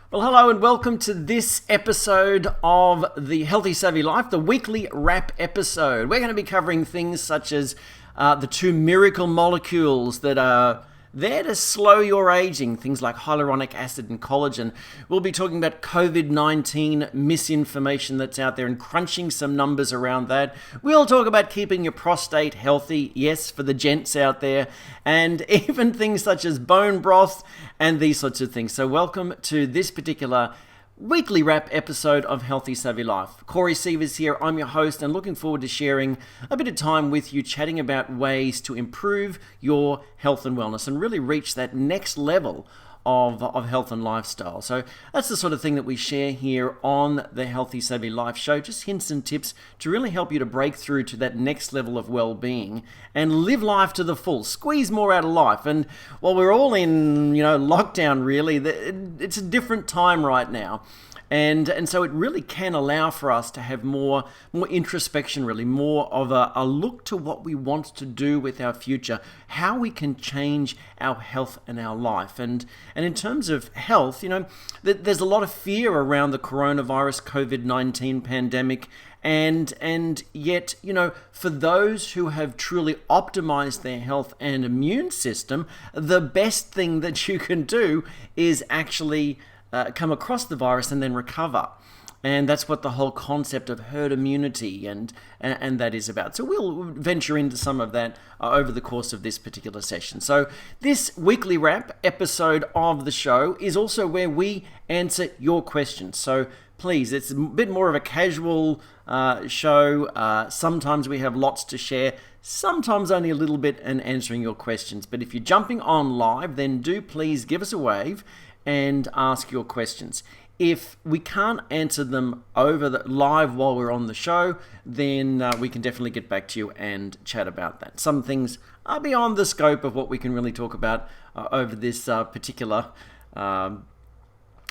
Well, hello and welcome to this episode of the Healthy Savvy Life, the weekly wrap episode. We're going to be covering things such as the two miracle molecules that are there to slow your aging, things like hyaluronic acid and collagen. We'll be talking about COVID-19 misinformation that's out there and crunching some numbers around that. We'll talk about keeping your prostate healthy, yes, for the gents out there, and even things such as bone broth and these sorts of things. So welcome to this particular weekly wrap episode of Healthy Savvy Life. Corey Sievers here, I'm your host, and looking forward to sharing a bit of time with you, chatting about ways to improve your health and wellness and really reach that next level of health and lifestyle. So that's the sort of thing that we share here on the Healthy Savvy Life show, just hints and tips to really help you to break through to that next level of well-being and live life to the full, squeeze more out of life. And while we're all in, lockdown really, it's a different time right now. And so it really can allow for us to have more introspection, really, more of a look to what we want to do with our future, how we can change our health and our life. And in terms of health, there's a lot of fear around the coronavirus COVID-19 pandemic. And yet, for those who have truly optimized their health and immune system, the best thing that you can do is actually come across the virus and then recover. And that's what the whole concept of herd immunity and that is about. So we'll venture into some of that over the course of this particular session. So this weekly wrap episode of the show is also where we answer your questions. So please, it's a bit more of a casual show. Sometimes we have lots to share, sometimes only a little bit, and answering your questions. But if you're jumping on live, then do please give us a wave and ask your questions. If we can't answer them over the live while we're on the show, then we can definitely get back to you and chat about that. Some things are beyond the scope of what we can really talk about over this particular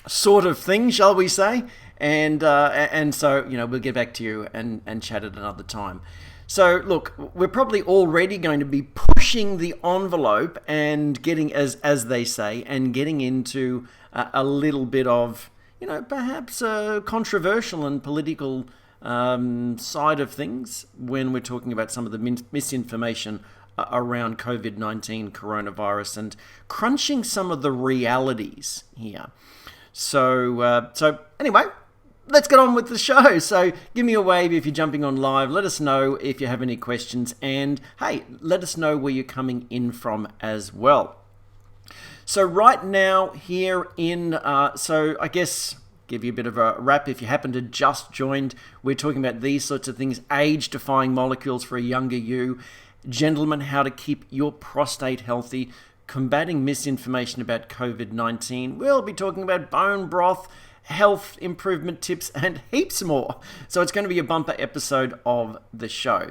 sort of thing, shall we say? And so we'll get back to you and chat at another time. So look, we're probably already going to be pushing the envelope and getting, as they say, and getting into a little bit of, perhaps a controversial and political side of things when we're talking about some of the misinformation around COVID-19 coronavirus and crunching some of the realities here. So anyway, let's get on with the show. So give me a wave if you're jumping on live. Let us know if you have any questions. And hey, let us know where you're coming in from as well. So right now here so I guess give you a bit of a wrap if you happen to just joined. We're talking about these sorts of things, age-defying molecules for a younger you. Gentlemen, how to keep your prostate healthy, combating misinformation about COVID-19. We'll be talking about bone broth, health improvement tips, and heaps more. So it's going to be a bumper episode of the show.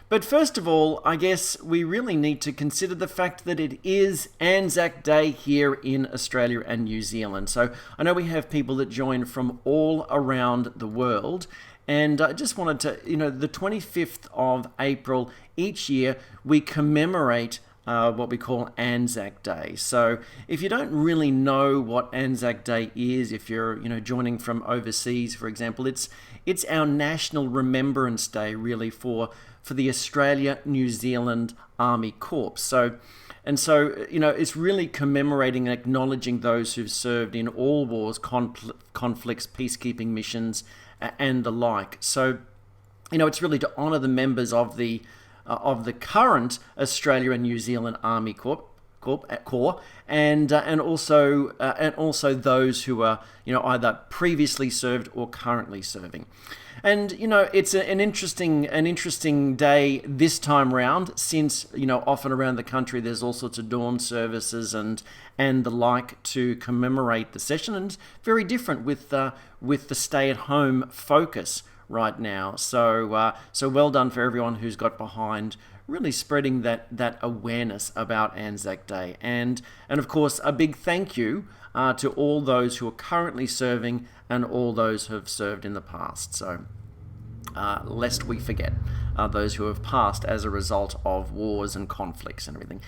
But first of all, I guess we really need to consider the fact that it is Anzac Day here in Australia and New Zealand. So I know we have people that join from all around the world. And I just wanted to, the 25th of April each year, we commemorate what we call Anzac Day. So if you don't really know what Anzac Day is, if you're joining from overseas, for example, it's our National Remembrance Day really for the Australia-New Zealand Army Corps. So it's really commemorating and acknowledging those who've served in all wars, conflicts, peacekeeping missions, and the like. So it's really to honour the members of the current Australia and New Zealand Army Corps, and also those who are either previously served or currently serving. And it's an interesting day this time round, since often around the country there's all sorts of dawn services and the like to commemorate the session, and it's very different with the stay-at-home focus right now. So well done for everyone who's got behind really spreading that awareness about Anzac Day. And of course, a big thank you to all those who are currently serving and all those who have served in the past. So lest we forget those who have passed as a result of wars and conflicts and everything.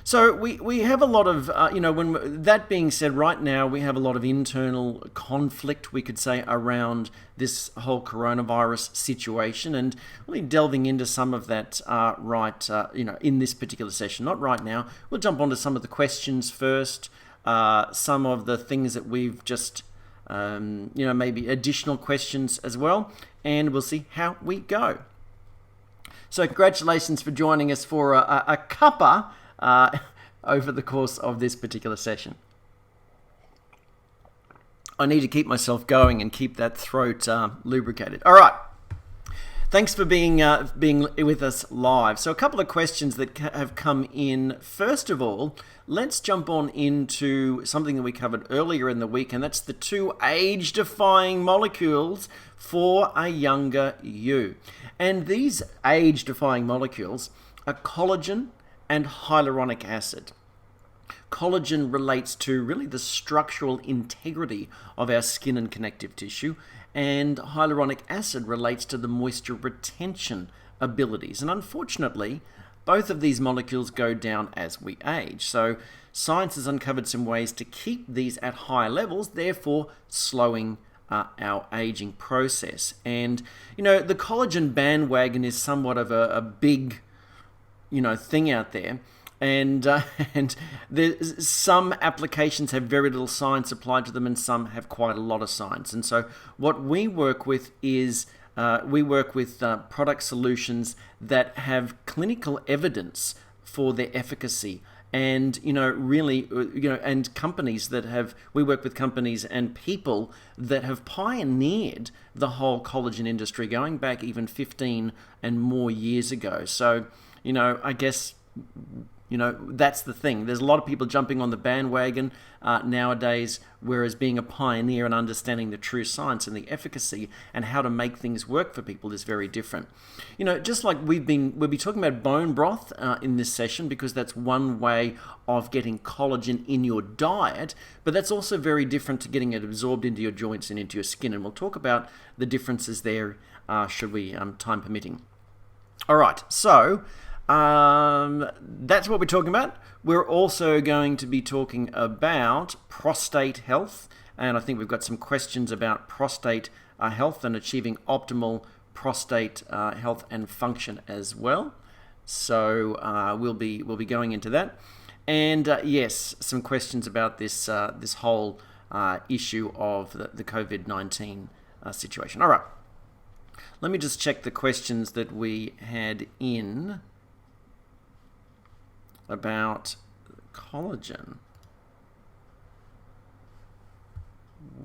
So we have a lot of, that being said, right now we have a lot of internal conflict, we could say, around this whole coronavirus situation, and really delving into some of that in this particular session. Not right now. We'll jump onto some of the questions first, some of the things that we've just, maybe additional questions as well, and we'll see how we go. So congratulations for joining us for a cuppa over the course of this particular session. I need to keep myself going and keep that throat lubricated. All right. Thanks for being with us live. So a couple of questions that have come in. First of all, let's jump on into something that we covered earlier in the week, and that's the 2 age-defying molecules for a younger you. And these age-defying molecules are collagen and hyaluronic acid. Collagen relates to really the structural integrity of our skin and connective tissue, and hyaluronic acid relates to the moisture retention abilities. And unfortunately, both of these molecules go down as we age. So science has uncovered some ways to keep these at higher levels, therefore slowing our aging process. And, the collagen bandwagon is somewhat of a big thing out there, and there's some applications have very little science applied to them, and some have quite a lot of science. And so what we work with is product solutions that have clinical evidence for their efficacy, and and companies that we work with companies and people that have pioneered the whole collagen industry going back even 15 and more years ago. So I guess, that's the thing. There's a lot of people jumping on the bandwagon nowadays, whereas being a pioneer and understanding the true science and the efficacy and how to make things work for people is very different. Just like we'll be talking about bone broth in this session, because that's one way of getting collagen in your diet, but that's also very different to getting it absorbed into your joints and into your skin. And we'll talk about the differences there, should we, time permitting. All right, so that's what we're talking about. We're also going to be talking about prostate health, and I think we've got some questions about prostate health and achieving optimal prostate health and function as well. So we'll be going into that, and yes, some questions about this whole issue of the COVID-19 situation. All right, let me just check the questions that we had in about collagen.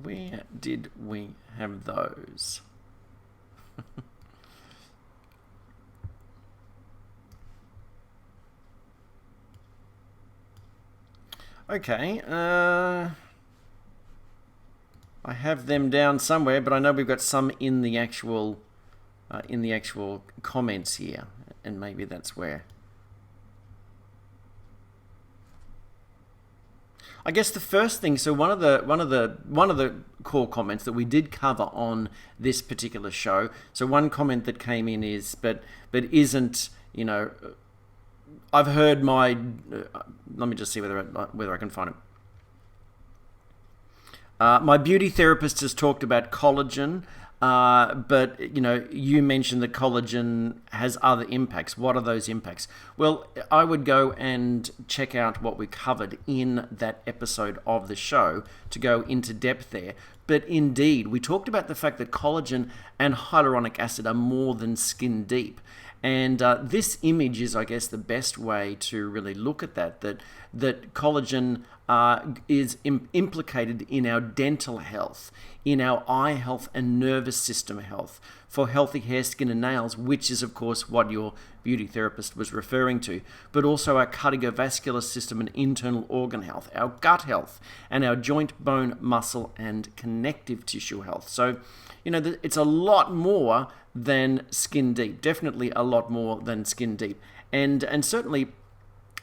Where did we have those? Okay, I have them down somewhere, but I know we've got some in the actual comments here, and maybe that's where. I guess the first thing, so one of the core comments that we did cover on this particular show. So one comment that came in is, but isn't, I've heard my. Let me just see whether I can find it. My beauty therapist has talked about collagen. But you mentioned that collagen has other impacts. What are those impacts? Well, I would go and check out what we covered in that episode of the show to go into depth there. But indeed, we talked about the fact that collagen and hyaluronic acid are more than skin deep. And this image is, I guess, the best way to really look at that collagen is implicated in our dental health, in our eye health and nervous system health, for healthy hair, skin and nails, which is, of course, what your beauty therapist was referring to, but also our cardiovascular system and internal organ health, our gut health, and our joint, bone, muscle, and connective tissue health. So, it's a lot more than skin deep, definitely a lot more than skin deep. And certainly,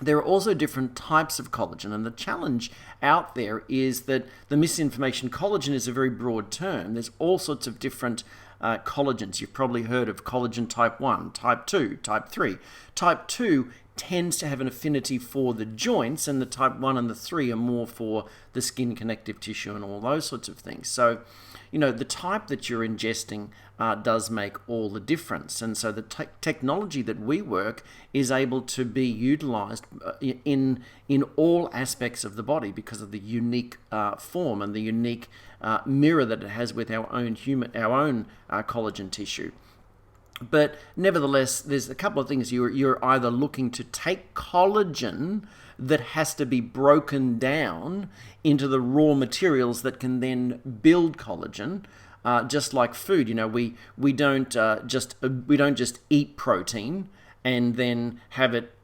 there are also different types of collagen, and the challenge out there is that the misinformation, collagen is a very broad term. There's all sorts of different collagens. You've probably heard of collagen type 1, type 2, type 3. Type 2 tends to have an affinity for the joints, and the type 1 and the 3 are more for the skin connective tissue and all those sorts of things. So, the type that you're ingesting does make all the difference. And so the technology that we work is able to be utilized in all aspects of the body because of the unique form and the unique mirror that it has with our own collagen tissue. But nevertheless, there's a couple of things. You're either looking to take collagen that has to be broken down into the raw materials that can then build collagen, just like food. We don't just eat protein and then have it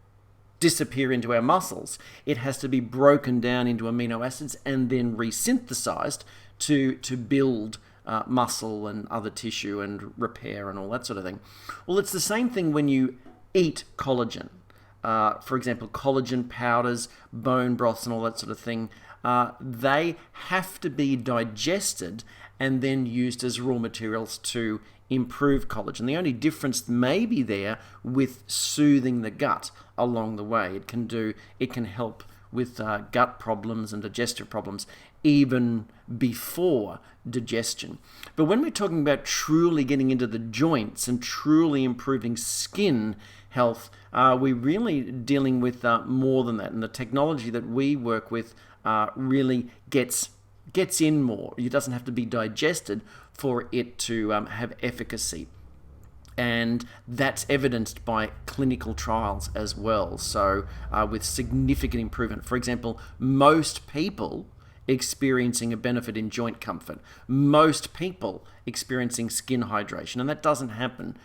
disappear into our muscles. It has to be broken down into amino acids and then resynthesized to build muscle and other tissue and repair and all that sort of thing. Well, it's the same thing when you eat collagen. For example, collagen powders, bone broths and all that sort of thing, they have to be digested and then used as raw materials to improve collagen. The only difference may be there with soothing the gut along the way. It can help with gut problems and digestive problems even before digestion. But when we're talking about truly getting into the joints and truly improving skin health, we're really dealing with more than that. And the technology that we work with really gets in more. It doesn't have to be digested for it to have efficacy. And that's evidenced by clinical trials as well. So with significant improvement. For example, most people experiencing a benefit in joint comfort. Most people experiencing skin hydration. And that doesn't happen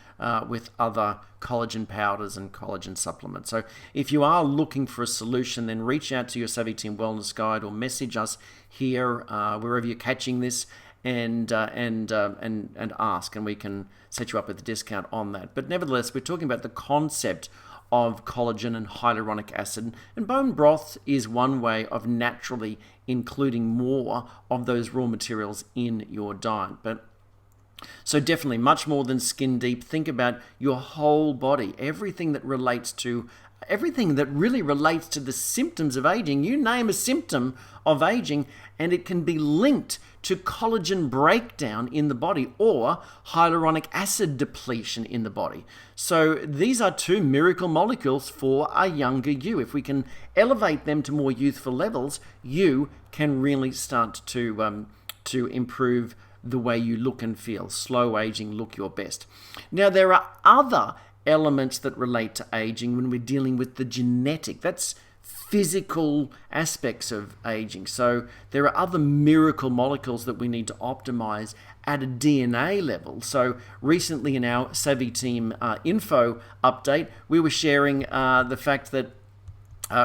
with other collagen powders and collagen supplements. So if you are looking for a solution, then reach out to your Savvy Team Wellness Guide or message us here, wherever you're catching this, and ask, and we can set you up with a discount on that. But nevertheless, we're talking about the concept of collagen and hyaluronic acid, and bone broth is one way of naturally including more of those raw materials in your diet. But so definitely much more than skin deep. Think about your whole body, everything that really relates to the symptoms of aging. You name a symptom of aging and it can be linked to collagen breakdown in the body or hyaluronic acid depletion in the body. So these are two miracle molecules for a younger you. If we can elevate them to more youthful levels, you can really start to improve the way you look and feel. Slow aging, look your best. Now, there are other elements that relate to aging when we're dealing with the genetic. That's physical aspects of aging. So there are other miracle molecules that we need to optimize at a DNA level. So recently in our Savvy Team info update, we were sharing the fact that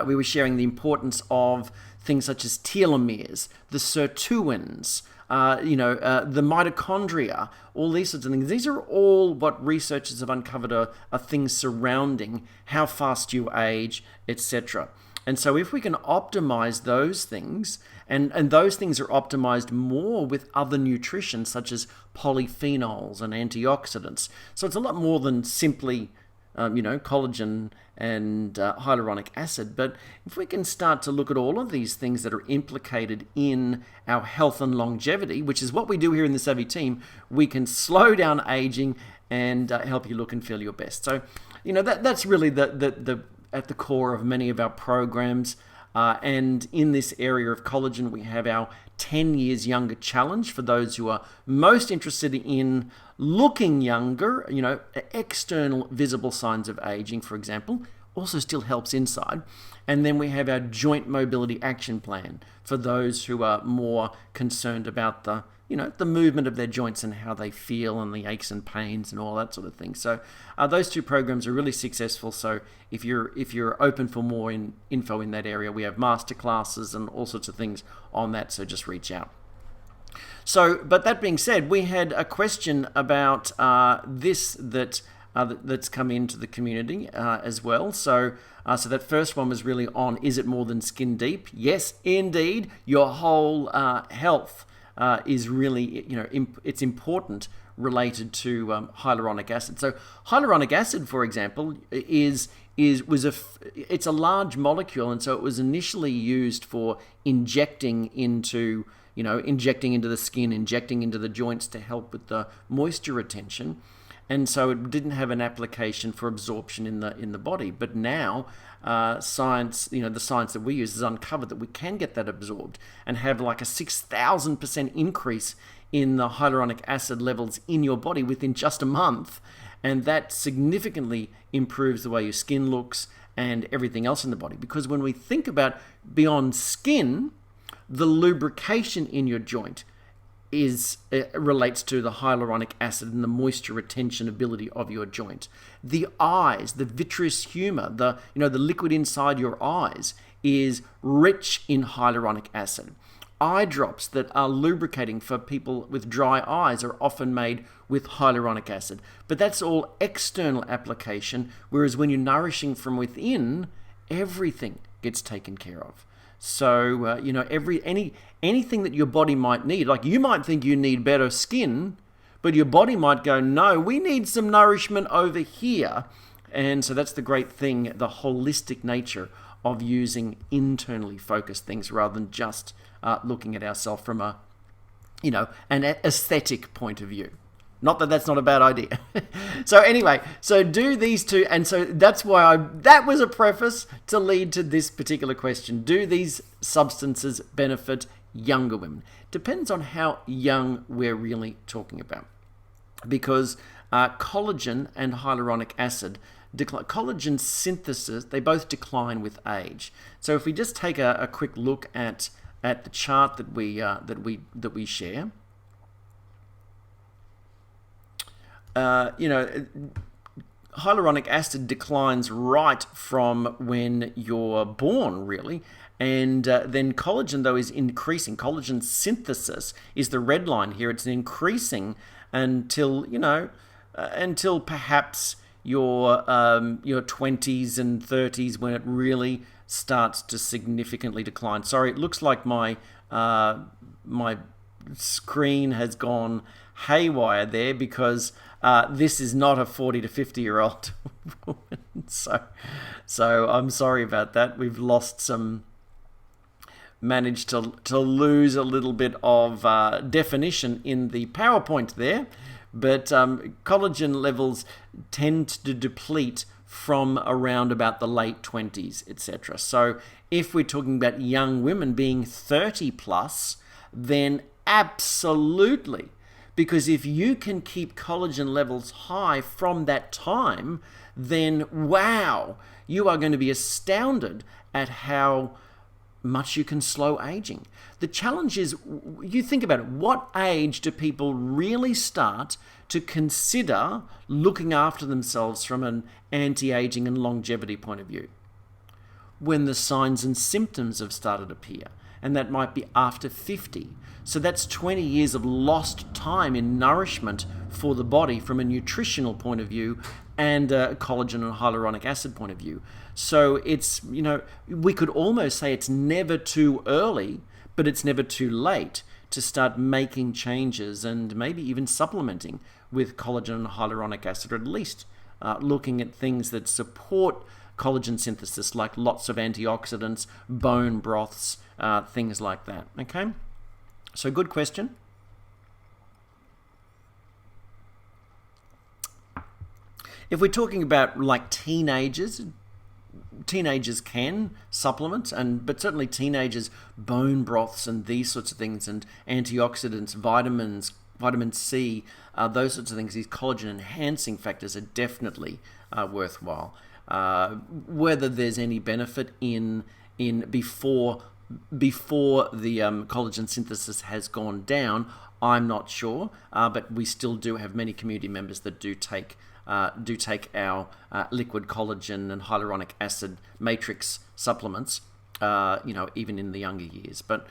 we were sharing the importance of things such as telomeres, the sirtuins, the mitochondria, all these sorts of things. These are all what researchers have uncovered are things surrounding how fast you age, etc. And so if we can optimize those things, and those things are optimized more with other nutrition such as polyphenols and antioxidants. So it's a lot more than simply collagen and hyaluronic acid. But if we can start to look at all of these things that are implicated in our health and longevity, which is what we do here in the Savvy Team, we can slow down aging and help you look and feel your best. So, that's really the at the core of many of our programs. And in this area of collagen, we have our 10 years younger challenge for those who are most interested in looking younger. External visible signs of aging, for example, also still helps inside. And then we have our joint mobility action plan for those who are more concerned about the movement of their joints and how they feel and the aches and pains and all that sort of thing. So those two programs are really successful. So if you're open for more info in that area, we have masterclasses and all sorts of things on that. So just reach out. So, but that being said, we had a question about this that's come into the community as well. So that first one was really on, is it more than skin deep? Yes, indeed. Your whole health is really, it's important related to hyaluronic acid. So hyaluronic acid, for example, is it's a large molecule, and so it was initially used for injecting into the skin, injecting into the joints to help with the moisture retention. And so it didn't have an application for absorption in the body. But now, science, the science that we use has uncovered that we can get that absorbed and have like a 6,000% increase in the hyaluronic acid levels in your body within just a month. And that significantly improves the way your skin looks and everything else in the body. Because when we think about beyond skin, the lubrication in your joint relates to the hyaluronic acid and the moisture retention ability of your joint. The eyes, the vitreous humor, the liquid inside your eyes is rich in hyaluronic acid. Eye drops that are lubricating for people with dry eyes are often made with hyaluronic acid. But that's all external application, whereas when you're nourishing from within, everything gets taken care of. So, anything that your body might need, like you might think you need better skin, but your body might go, no, we need some nourishment over here. And so that's the great thing, the holistic nature of using internally focused things rather than just looking at ourselves from an aesthetic point of view. Not that that's not a bad idea. So anyway, so do these two, and so that's why that was a preface to lead to this particular question. Do these substances benefit younger women? Depends on how young we're really talking about. Because collagen and hyaluronic acid, collagen synthesis, they both decline with age. So if we just take a quick look at the chart that we share, hyaluronic acid declines right from when you're born, really. And then collagen, though, is increasing. Collagen synthesis is the red line here. It's increasing until perhaps your 20s and 30s, when it really starts to significantly decline. Sorry, it looks like my screen has gone haywire there because this is not a 40 to 50-year-old woman. So I'm sorry about that. We've managed to lose a little bit of definition in the PowerPoint there. But collagen levels tend to deplete from around about the late 20s, etc. So if we're talking about young women being 30 plus, then absolutely. Because if you can keep collagen levels high from that time, then wow, you are going to be astounded at how much you can slow aging. The challenge is, you think about it, what age do people really start to consider looking after themselves from an anti-aging and longevity point of view? When the signs and symptoms have started to appear, and that might be after 50. So that's 20 years of lost time in nourishment for the body from a nutritional point of view and a collagen and hyaluronic acid point of view. So it's, we could almost say it's never too early, but it's never too late to start making changes and maybe even supplementing with collagen and hyaluronic acid, or at least looking at things that support collagen synthesis, like lots of antioxidants, bone broths, things like that. Okay? So good question. If we're talking about like teenagers can supplement, but certainly teenagers, bone broths and these sorts of things, and antioxidants, vitamins, vitamin C, those sorts of things, these collagen enhancing factors are definitely worthwhile. Whether there's any benefit in before the collagen synthesis has gone down, I'm not sure, but we still do have many community members that do take our liquid collagen and hyaluronic acid matrix supplements, even in the younger years. But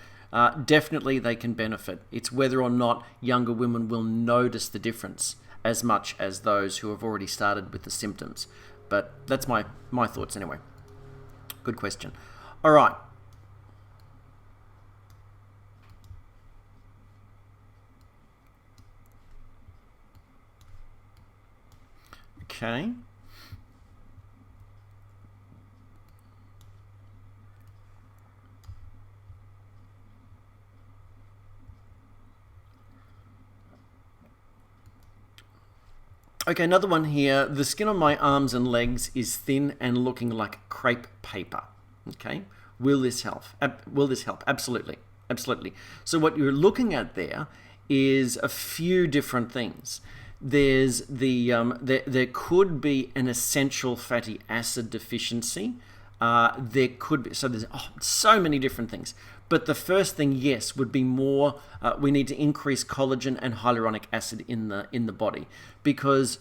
definitely they can benefit. It's whether or not younger women will notice the difference as much as those who have already started with the symptoms. But that's my thoughts anyway. Good question. All right. Okay. Okay, another one here. The skin on my arms and legs is thin and looking like crepe paper. Okay, will this help? Will this help? Absolutely, absolutely. So what you're looking at there is a few different things. There's there could be an essential fatty acid deficiency. There could be, so there's so many different things. But the first thing, yes, would be more. We need to increase collagen and hyaluronic acid in the body, because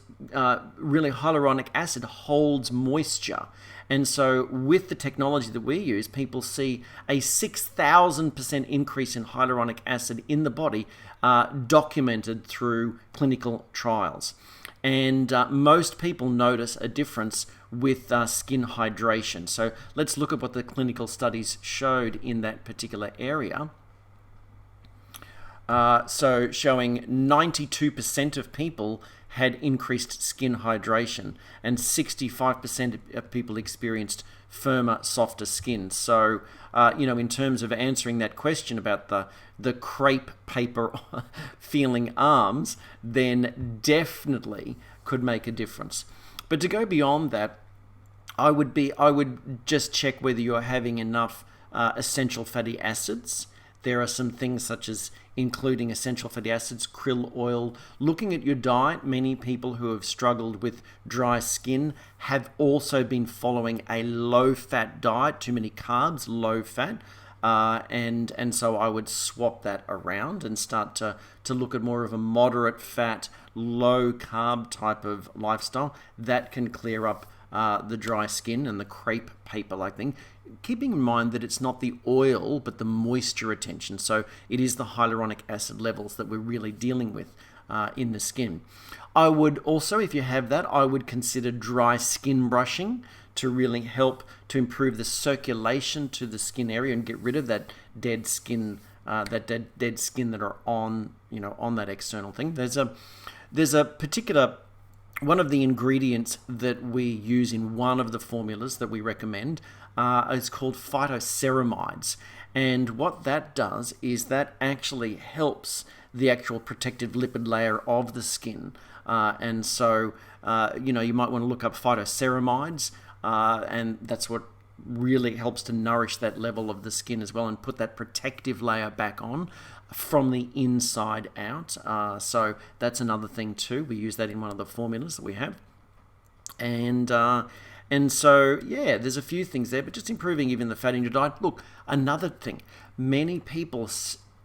really hyaluronic acid holds moisture, and so with the technology that we use, people see a 6,000% increase in hyaluronic acid in the body, documented through clinical trials. And most people notice a difference with skin hydration. So let's look at what the clinical studies showed in that particular area. So showing 92% of people had increased skin hydration, and 65% of people experienced firmer, softer skin. So, in terms of answering that question about the crepe paper feeling arms, then definitely could make a difference. But to go beyond that, I would just check whether you're having enough essential fatty acids. There are some things such as including essential fatty acids, krill oil. Looking at your diet, many people who have struggled with dry skin have also been following a low-fat diet, too many carbs, low fat. And so I would swap that around and start to look at more of a moderate fat, low carb type of lifestyle. That can clear up the dry skin and the crepe paper-like thing, keeping in mind that it's not the oil but the moisture retention. So it is the hyaluronic acid levels that we're really dealing with in the skin. I would also, if you have that, I would consider dry skin brushing to really help to improve the circulation to the skin area and get rid of that dead skin, dead skin that are on that external thing. There's a particular one of the ingredients that we use in one of the formulas that we recommend is called phytoceramides. And what that does is that actually helps the actual protective lipid layer of the skin. And so, you might want to look up phytoceramides, and that's what really helps to nourish that level of the skin as well and put that protective layer back on from the inside out. So that's another thing too. We use that in one of the formulas that we have. And so, yeah, there's a few things there, but just improving even the fat in your diet. Look, another thing, many people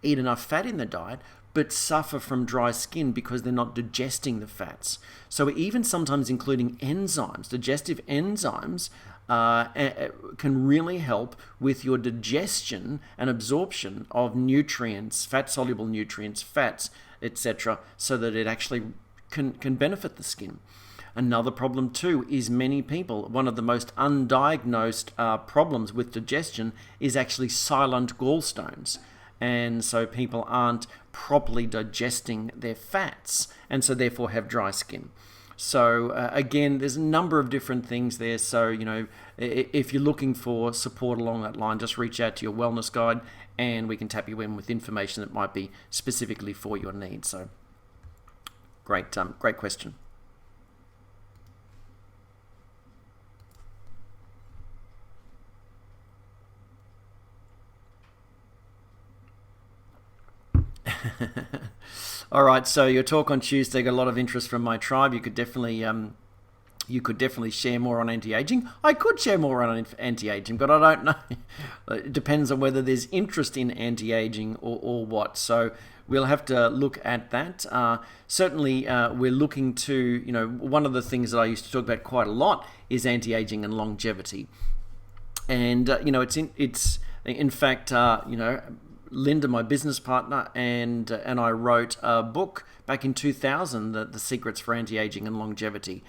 eat enough fat in their diet, but suffer from dry skin because they're not digesting the fats. So even sometimes including enzymes, digestive enzymes, can really help with your digestion and absorption of nutrients, fat-soluble nutrients, fats, etc., so that it actually can benefit the skin. Another problem too is many people, one of the most undiagnosed problems with digestion is actually silent gallstones. And so people aren't properly digesting their fats and so therefore have dry skin. So again, there's a number of different things there. So, if you're looking for support along that line, just reach out to your wellness guide and we can tap you in with information that might be specifically for your needs. So great question. All right, so your talk on Tuesday got a lot of interest from my tribe. You could definitely share more on anti-aging. I could share more on anti-aging, but I don't know. It depends on whether there's interest in anti-aging or what. So we'll have to look at that. Certainly, we're looking to, one of the things that I used to talk about quite a lot is anti-aging and longevity. And, it's in fact, Linda, my business partner, and I wrote a book back in 2000, The Secrets for Anti-Aging and Longevity,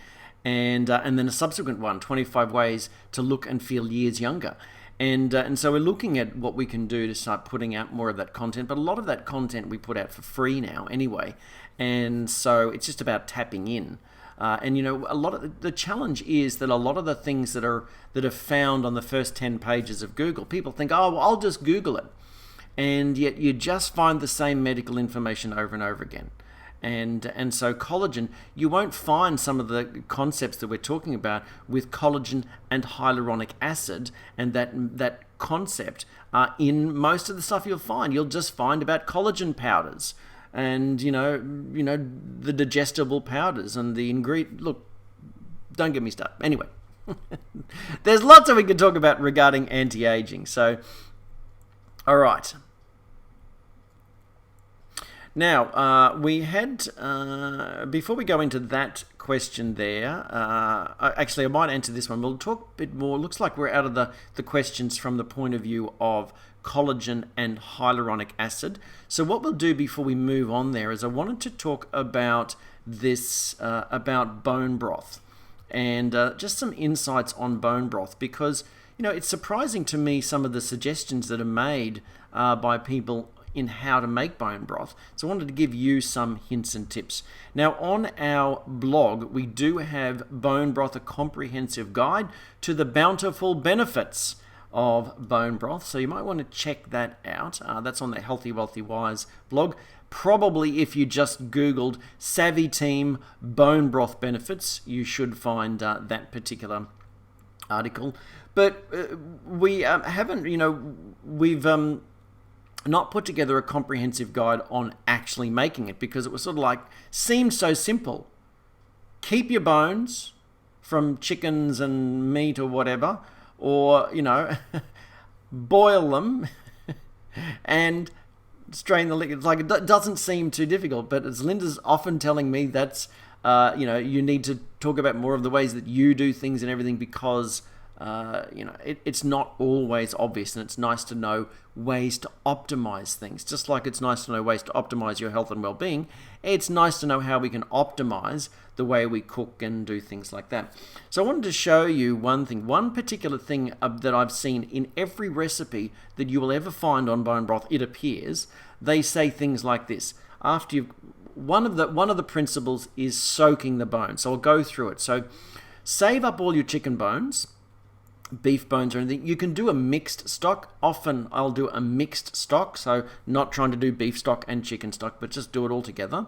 and then a subsequent one, 25 Ways to Look and Feel Years Younger. And so we're looking at what we can do to start putting out more of that content, but a lot of that content we put out for free now anyway, and so it's just about tapping in. And a lot of the challenge is that a lot of the things that are found on the first 10 pages of Google, people think, oh, well, I'll just Google it. And yet you just find the same medical information over and over again. And so collagen, you won't find some of the concepts that we're talking about with collagen and hyaluronic acid, and that concept in most of the stuff you'll find. You'll just find about collagen powders and the digestible powders and the ingredient. Look, don't get me started. Anyway, there's lots that we could talk about regarding anti-aging. So, all right. Now, we had, before we go into that question there, actually I might answer this one. We'll talk a bit more. Looks like we're out of the questions from the point of view of collagen and hyaluronic acid. So what we'll do before we move on there is I wanted to talk about this, about bone broth, and just some insights on bone broth, because, it's surprising to me some of the suggestions that are made by people in how to make bone broth. So I wanted to give you some hints and tips. Now, on our blog, we do have Bone Broth, a comprehensive guide to the bountiful benefits of bone broth. So you might want to check that out. That's on the Healthy, Wealthy, Wise blog. Probably if you just Googled Savvy Team Bone Broth Benefits, you should find that particular article. But we haven't, we've not put together a comprehensive guide on actually making it, because it was sort of seemed so simple. Keep your bones from chickens and meat or whatever, or, boil them and strain the liquid. It doesn't seem too difficult, but as Linda's often telling me, that's, you need to talk about more of the ways that you do things and everything, because it's not always obvious, and it's nice to know ways to optimize things. Just like it's nice to know ways to optimize your health and well-being, it's nice to know how we can optimize the way we cook and do things like that. So I wanted to show you one particular thing that I've seen in every recipe that you will ever find on bone broth. It appears they say things like this. After you've one of the principles is soaking the bone. So I'll go through it. So save up all your chicken bones, beef bones or anything. You can do a mixed stock. Often I'll do a mixed stock, so not trying to do beef stock and chicken stock, but just do it all together.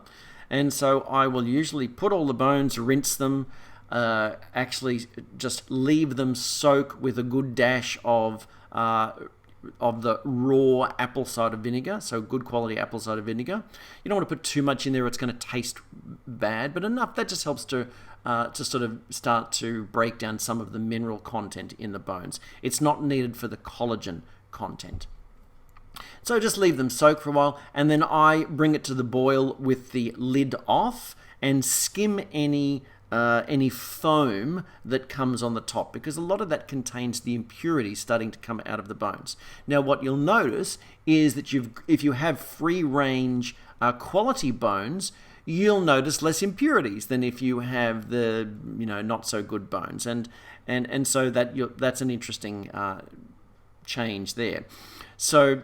And so I will usually put all the bones, rinse them, actually just leave them soak with a good dash of the raw apple cider vinegar, so good quality apple cider vinegar. You don't want to put too much in there, it's going to taste bad, but enough. That just helps to sort of start to break down some of the mineral content in the bones. It's not needed for the collagen content. So just leave them soak for a while, and then I bring it to the boil with the lid off and skim any foam that comes on the top, because a lot of that contains the impurities starting to come out of the bones. Now, what you'll notice is that if you have free-range quality bones, you'll notice less impurities than if you have the not so good bones, and so that's an interesting change there. So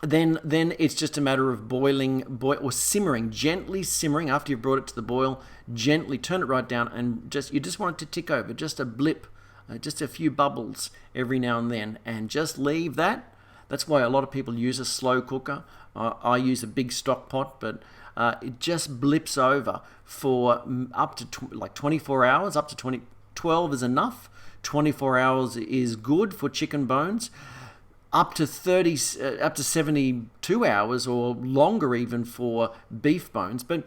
then it's just a matter of or simmering, gently simmering after you've brought it to the boil. Gently turn it right down, and you just want it to tick over, just a blip, just a few bubbles every now and then, and just leave that. That's why a lot of people use a slow cooker. I use a big stock pot, but it just blips over for up to 24 hours. Up to 12 is enough. 24 hours is good for chicken bones. Up to 72 hours or longer even for beef bones. But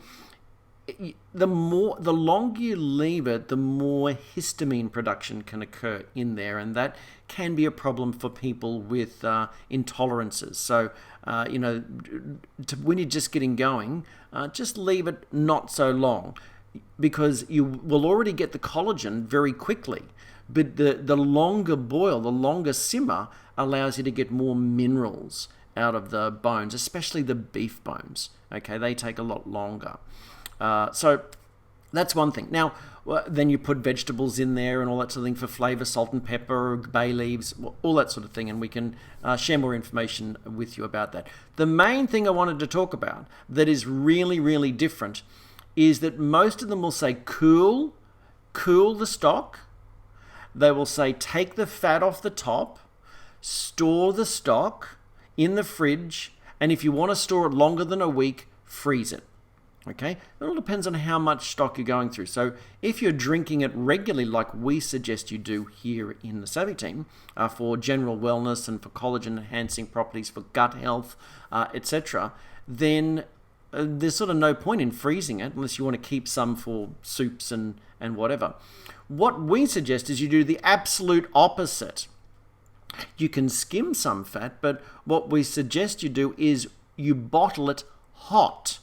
the longer you leave it, the more histamine production can occur in there, and that can be a problem for people with intolerances. So, when you're just getting going, just leave it not so long, because you will already get the collagen very quickly. But the longer boil, the longer simmer, allows you to get more minerals out of the bones, especially the beef bones. Okay, they take a lot longer. So that's one thing. Now, then you put vegetables in there and all that sort of thing for flavor, salt and pepper, bay leaves, all that sort of thing, and we can share more information with you about that. The main thing I wanted to talk about that is really, really different is that most of them will say cool the stock. They will say take the fat off the top, store the stock in the fridge, and if you want to store it longer than a week, freeze it. Okay, it all depends on how much stock you're going through. So if you're drinking it regularly, like we suggest you do here in the Savvy team, for general wellness and for collagen enhancing properties, for gut health, etc., then there's sort of no point in freezing it unless you want to keep some for soups and whatever. What we suggest is you do the absolute opposite. You can skim some fat, but what we suggest you do is you bottle it hot.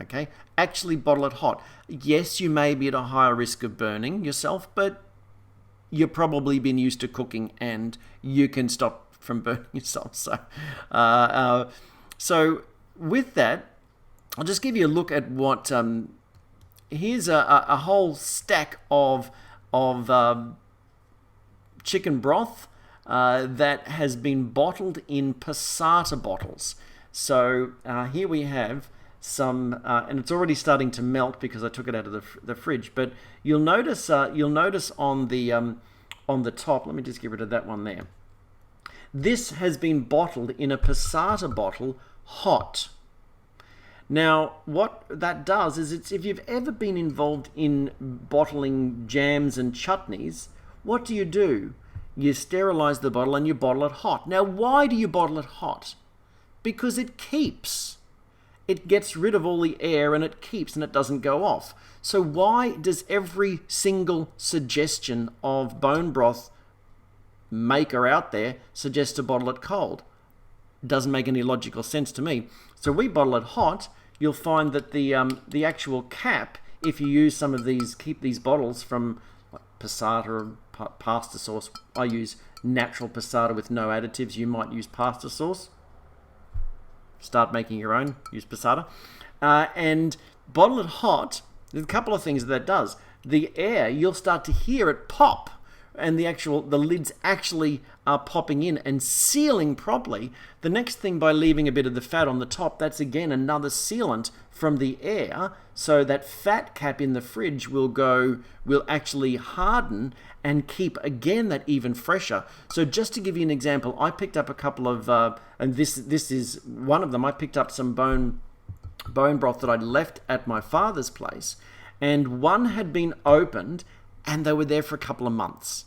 Okay, actually bottle it hot. Yes, you may be at a higher risk of burning yourself, but you've probably been used to cooking and you can stop from burning yourself. So with that, I'll just give you a look at what. Here's a whole stack of chicken broth that has been bottled in passata bottles. So here we have some, and it's already starting to melt because I took it out of the fridge. But you'll notice on the top. Let me just get rid of that one there. This has been bottled in a passata bottle, hot. Now, what that does is, if you've ever been involved in bottling jams and chutneys, what do? You sterilize the bottle and you bottle it hot. Now, why do you bottle it hot? Because it keeps. It gets rid of all the air and it keeps and it doesn't go off. So why does every single suggestion of bone broth maker out there suggest to bottle it cold? Doesn't make any logical sense to me. So we bottle it hot. You'll find that the actual cap, if you use some of these, keep these bottles from like passata or pasta sauce. I use natural passata with no additives. You might use pasta sauce. Start making your own. Use passata. And bottle it hot. There's a couple of things that does. The air, you'll start to hear it pop. And the lids actually are popping in and sealing properly. The next thing, by leaving a bit of the fat on the top, that's again another sealant from the air. So that fat cap in the fridge will actually harden and keep again that even fresher. So just to give you an example, I picked up a couple of, and this is one of them. I picked up some bone broth that I'd left at my father's place, and one had been opened, and they were there for a couple of months.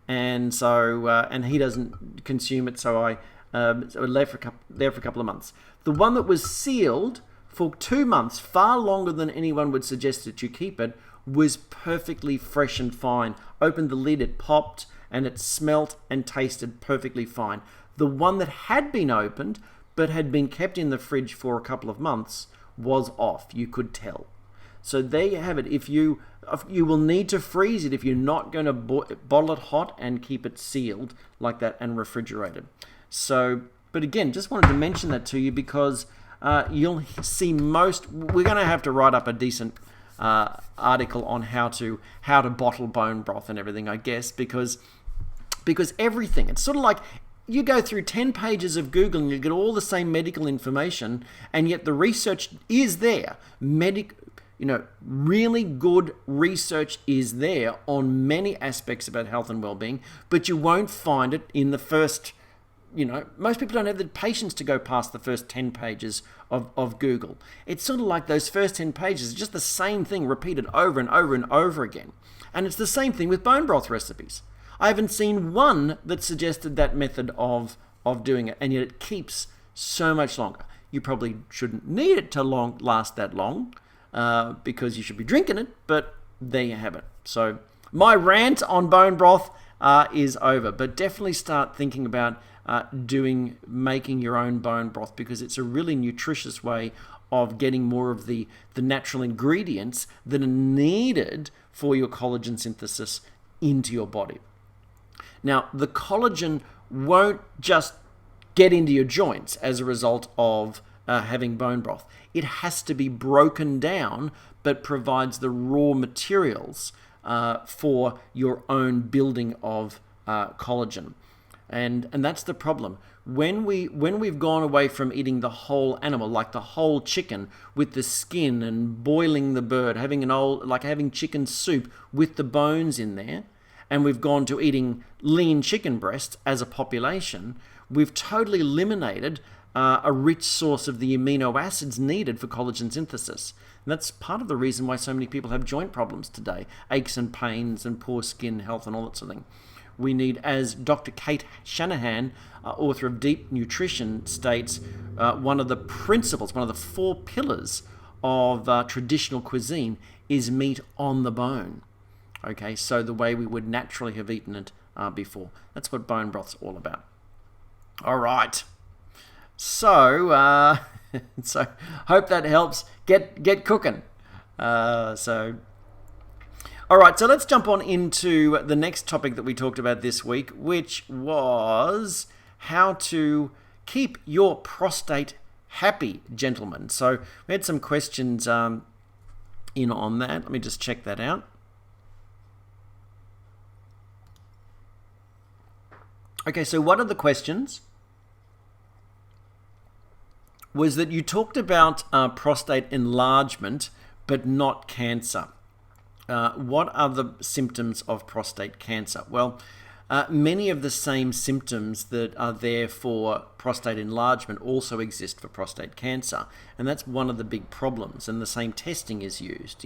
And so, and he doesn't consume it, so I left there for a couple of months. The one that was sealed for 2 months, far longer than anyone would suggest that you keep it, was perfectly fresh and fine. Opened the lid, it popped, and it smelt and tasted perfectly fine. The one that had been opened, but had been kept in the fridge for a couple of months, was off. You could tell. So there you have it. If you will need to freeze it if you're not going to bottle it hot and keep it sealed like that and refrigerated. So, but again, just wanted to mention that to you because you'll see we're going to have to write up a decent article on how to bottle bone broth and everything, I guess, because everything, it's sort of like you go through 10 pages of Google and you get all the same medical information, and yet the research is there. Really good research is there on many aspects about health and well-being, but you won't find it in the first, most people don't have the patience to go past the first 10 pages of Google. It's sort of like those first 10 pages are just the same thing repeated over and over and over again. And it's the same thing with bone broth recipes. I haven't seen one that suggested that method of doing it, and yet it keeps so much longer. You probably shouldn't need it to last that long, because you should be drinking it, but there you have it. So my rant on bone broth is over, but definitely start thinking about making your own bone broth, because it's a really nutritious way of getting more of the natural ingredients that are needed for your collagen synthesis into your body. Now, the collagen won't just get into your joints as a result of having bone broth. It has to be broken down, but provides the raw materials for your own building of collagen. And that's the problem. When we've gone away from eating the whole animal, like the whole chicken with the skin and boiling the bird, having chicken soup with the bones in there, and we've gone to eating lean chicken breasts as a population, we've totally eliminated a rich source of the amino acids needed for collagen synthesis. And that's part of the reason why so many people have joint problems today, aches and pains and poor skin health and all that sort of thing. We need, as Dr. Kate Shanahan, author of Deep Nutrition, states, one of the principles, one of the 4 pillars of traditional cuisine is meat on the bone. Okay, so the way we would naturally have eaten it before. That's what bone broth's all about. All right. So, so hope that helps. Get cooking. All right, so let's jump on into the next topic that we talked about this week, which was how to keep your prostate happy, gentlemen. So we had some questions in on that. Let me just check that out. Okay, so one of the questions was that you talked about prostate enlargement, but not cancer. What are the symptoms of prostate cancer? Well, many of the same symptoms that are there for prostate enlargement also exist for prostate cancer, and that's one of the big problems. And the same testing is used,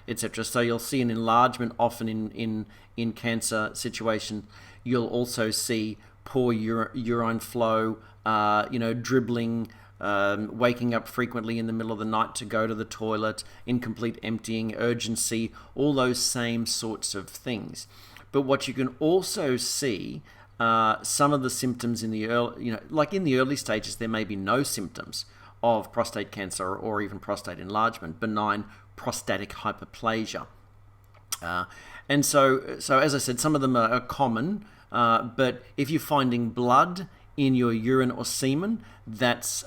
etc. So you'll see an enlargement often in cancer situation. You'll also see poor urine flow, dribbling, waking up frequently in the middle of the night to go to the toilet, incomplete emptying, urgency, all those same sorts of things. But what you can also see, some of the symptoms in the early, like in the early stages, there may be no symptoms of prostate cancer or even prostate enlargement, benign prostatic hyperplasia. And so as I said, some of them are common, but if you're finding blood in your urine or semen, that's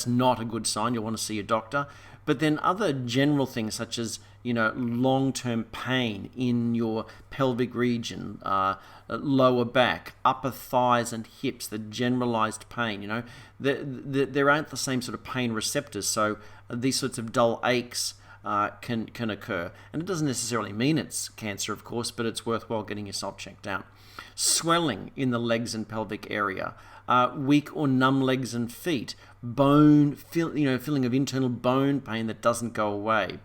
not a good sign. You'll want to see a doctor. But then other general things such as long-term pain in your pelvic region, lower back, upper thighs and hips, the generalized pain, there aren't the same sort of pain receptors, so these sorts of dull aches can occur. And it doesn't necessarily mean it's cancer, of course, but it's worthwhile getting yourself checked out. Swelling in the legs and pelvic area, weak or numb legs and feet, feeling of internal bone pain that doesn't go away,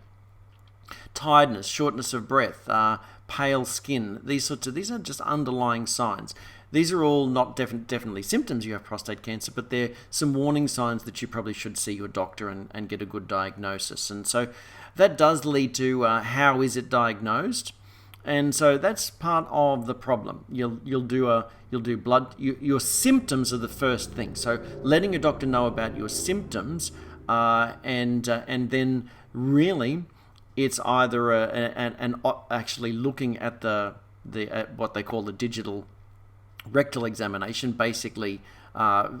tiredness, shortness of breath, pale skin. These are just underlying signs. These are all not definitely symptoms you have prostate cancer, but they're some warning signs that you probably should see your doctor and get a good diagnosis. And so that does lead to how is it diagnosed? And so that's part of the problem. You'll do blood. Your symptoms are the first thing. So letting your doctor know about your symptoms, and then really, it's either actually looking at the what they call the digital rectal examination, basically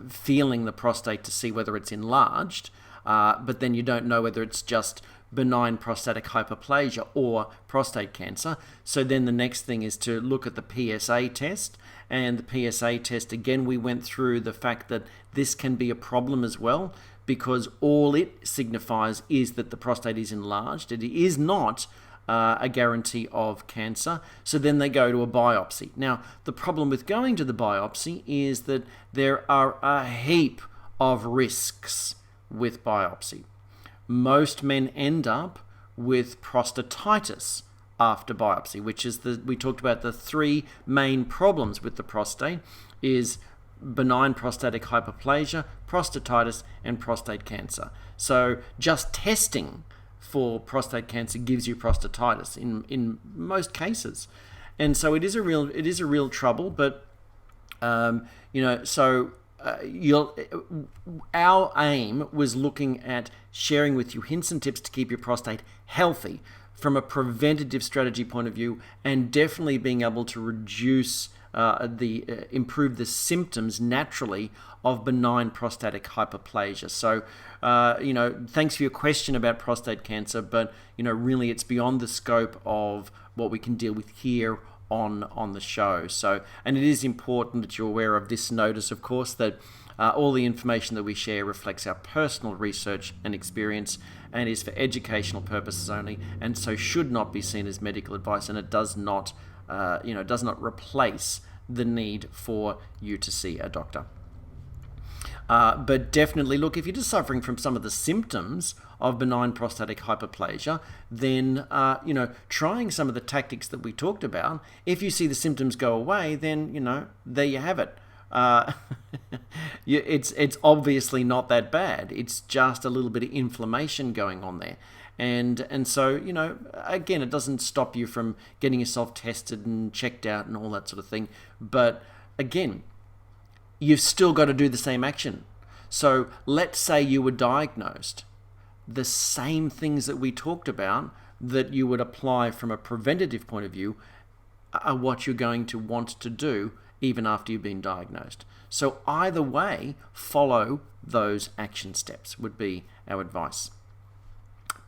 feeling the prostate to see whether it's enlarged, but then you don't know whether it's just benign prostatic hyperplasia or prostate cancer. So then the next thing is to look at the PSA test. And the PSA test, again, we went through the fact that this can be a problem as well, because all it signifies is that the prostate is enlarged. It is not a guarantee of cancer. So then they go to a biopsy. Now, the problem with going to the biopsy is that there are a heap of risks with biopsy. Most men end up with prostatitis after biopsy, which is we talked about the 3 main problems with the prostate is benign prostatic hyperplasia, prostatitis, and prostate cancer. So just testing for prostate cancer gives you prostatitis in most cases. And so it is a real trouble, but our aim was looking at sharing with you hints and tips to keep your prostate healthy from a preventative strategy point of view, and definitely being able to reduce improve the symptoms naturally of benign prostatic hyperplasia. So, thanks for your question about prostate cancer, but really it's beyond the scope of what we can deal with here on the show. So, and it is important that you're aware of this notice, of course, that all the information that we share reflects our personal research and experience and is for educational purposes only, and so should not be seen as medical advice, and it does not replace the need for you to see a doctor. But definitely, look, if you're just suffering from some of the symptoms of benign prostatic hyperplasia, then, trying some of the tactics that we talked about, if you see the symptoms go away, then, there you have it. It's obviously not that bad. It's just a little bit of inflammation going on there. And so, again, it doesn't stop you from getting yourself tested and checked out and all that sort of thing. But again, you've still got to do the same action. So let's say you were diagnosed. The same things that we talked about that you would apply from a preventative point of view are what you're going to want to do even after you've been diagnosed. So either way, follow those action steps would be our advice.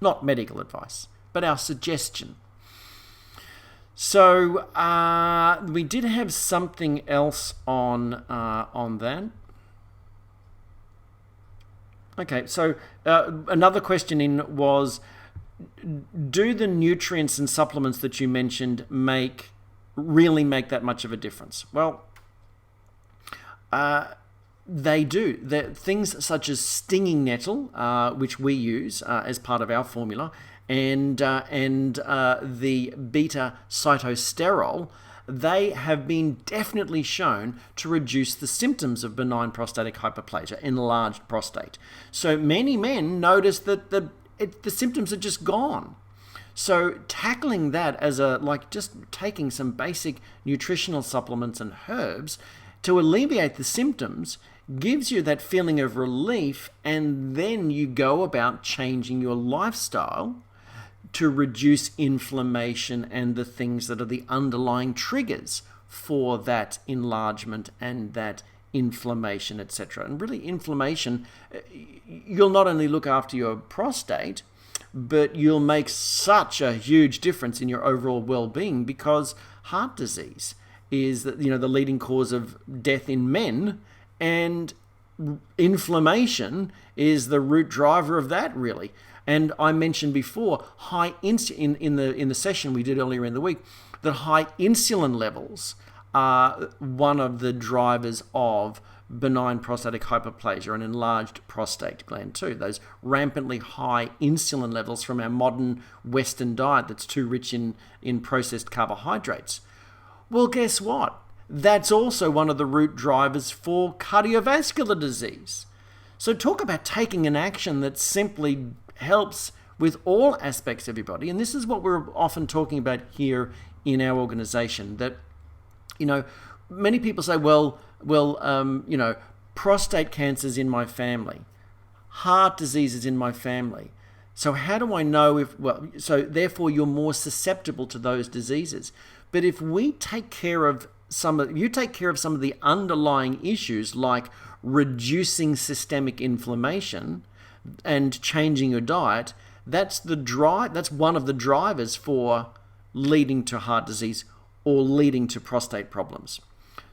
Not medical advice, but our suggestion. So we did have something else on that. Okay, so another question in was, do the nutrients and supplements that you mentioned really make that much of a difference? Well, they do. Things such as stinging nettle, which we use as part of our formula, and the beta cytosterol, they have been definitely shown to reduce the symptoms of benign prostatic hyperplasia, enlarged prostate. So many men notice that the symptoms are just gone. So tackling that as just taking some basic nutritional supplements and herbs to alleviate the symptoms gives you that feeling of relief, and then you go about changing your lifestyle to reduce inflammation and the things that are the underlying triggers for that enlargement and that inflammation, etc. And really, inflammation, you'll not only look after your prostate, but you'll make such a huge difference in your overall well-being, because heart disease is the leading cause of death in men, and inflammation is the root driver of that, really. And I mentioned before, in the session we did earlier in the week, that high insulin levels are one of the drivers of benign prostatic hyperplasia and enlarged prostate gland too. Those rampantly high insulin levels from our modern Western diet that's too rich in processed carbohydrates. Well, guess what? That's also one of the root drivers for cardiovascular disease. So talk about taking an action that simply helps with all aspects of your body. And this is what we're often talking about here in our organization, that, many people say, prostate cancer is in my family, heart disease is in my family. So how do I know so therefore you're more susceptible to those diseases. But if we take care of some of the underlying issues, like reducing systemic inflammation and changing your diet, that's one of the drivers for leading to heart disease or leading to prostate problems.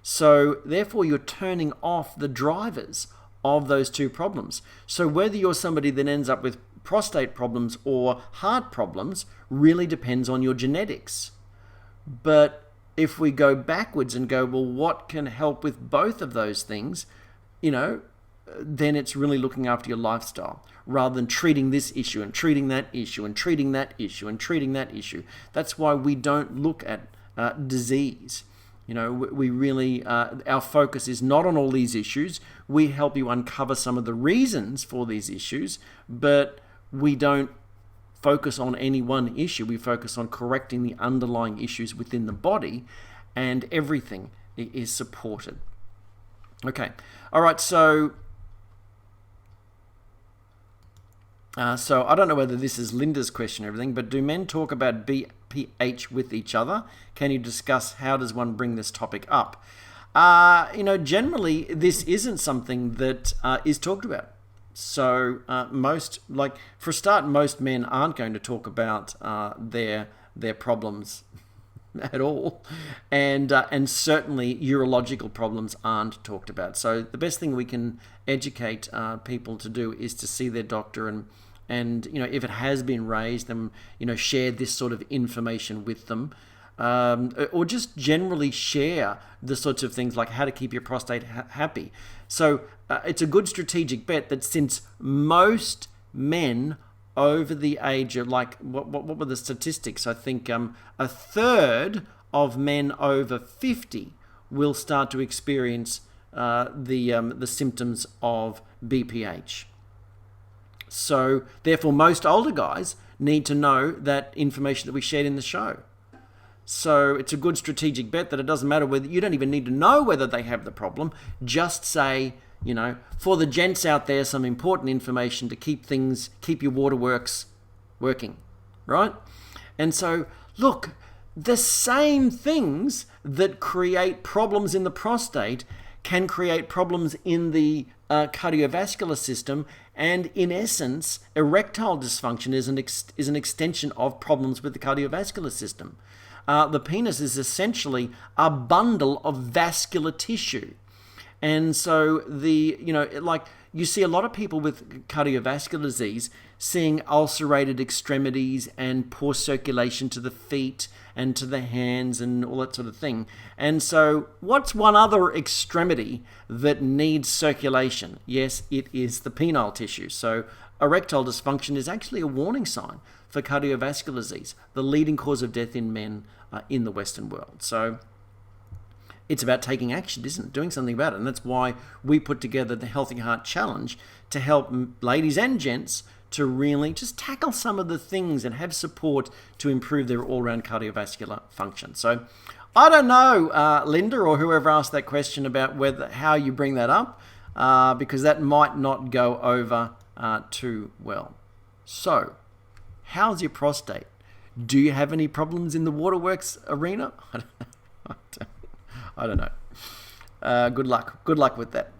So therefore you're turning off the drivers of those two problems. So whether you're somebody that ends up with prostate problems or heart problems really depends on your genetics. But if we go backwards and go, well, what can help with both of those things, then it's really looking after your lifestyle rather than treating this issue and treating that issue and treating that issue and treating that issue. That's why we don't look at disease. We really, our focus is not on all these issues. We help you uncover some of the reasons for these issues, but we don't focus on any one issue. We focus on correcting the underlying issues within the body, and everything is supported. Okay. All right. So I don't know whether this is Linda's question or everything, but do men talk about BPH with each other? Can you discuss how does one bring this topic up? Generally, this isn't something that is talked about. So most men aren't going to talk about their problems at all, and certainly urological problems aren't talked about. So the best thing we can educate people to do is to see their doctor, and if it has been raised, then share this sort of information with them. or just generally share the sorts of things like how to keep your prostate happy. So it's a good strategic bet that since most men over the age of, like, what were the statistics? I think a third of men over 50 will start to experience the symptoms of BPH. So therefore, most older guys need to know that information that we shared in the show. So it's a good strategic bet that it doesn't matter whether, you don't even need to know whether they have the problem. Just say, for the gents out there, some important information to keep your waterworks working, right? And so, look, the same things that create problems in the prostate can create problems in the cardiovascular system, and in essence, erectile dysfunction is an extension of problems with the cardiovascular system. The penis is essentially a bundle of vascular tissue. And so you see a lot of people with cardiovascular disease seeing ulcerated extremities and poor circulation to the feet and to the hands and all that sort of thing. And so what's one other extremity that needs circulation? Yes, it is the penile tissue. So erectile dysfunction is actually a warning sign for cardiovascular disease, the leading cause of death in men in the Western world. So it's about taking action, isn't it? Doing something about it. And that's why we put together the Healthy Heart Challenge to help ladies and gents to really just tackle some of the things and have support to improve their all-round cardiovascular function. So I don't know, Linda, or whoever asked that question about how you bring that up, because that might not go over too well. So, how's your prostate? Do you have any problems in the waterworks arena? I don't know. Good luck. Good luck with that.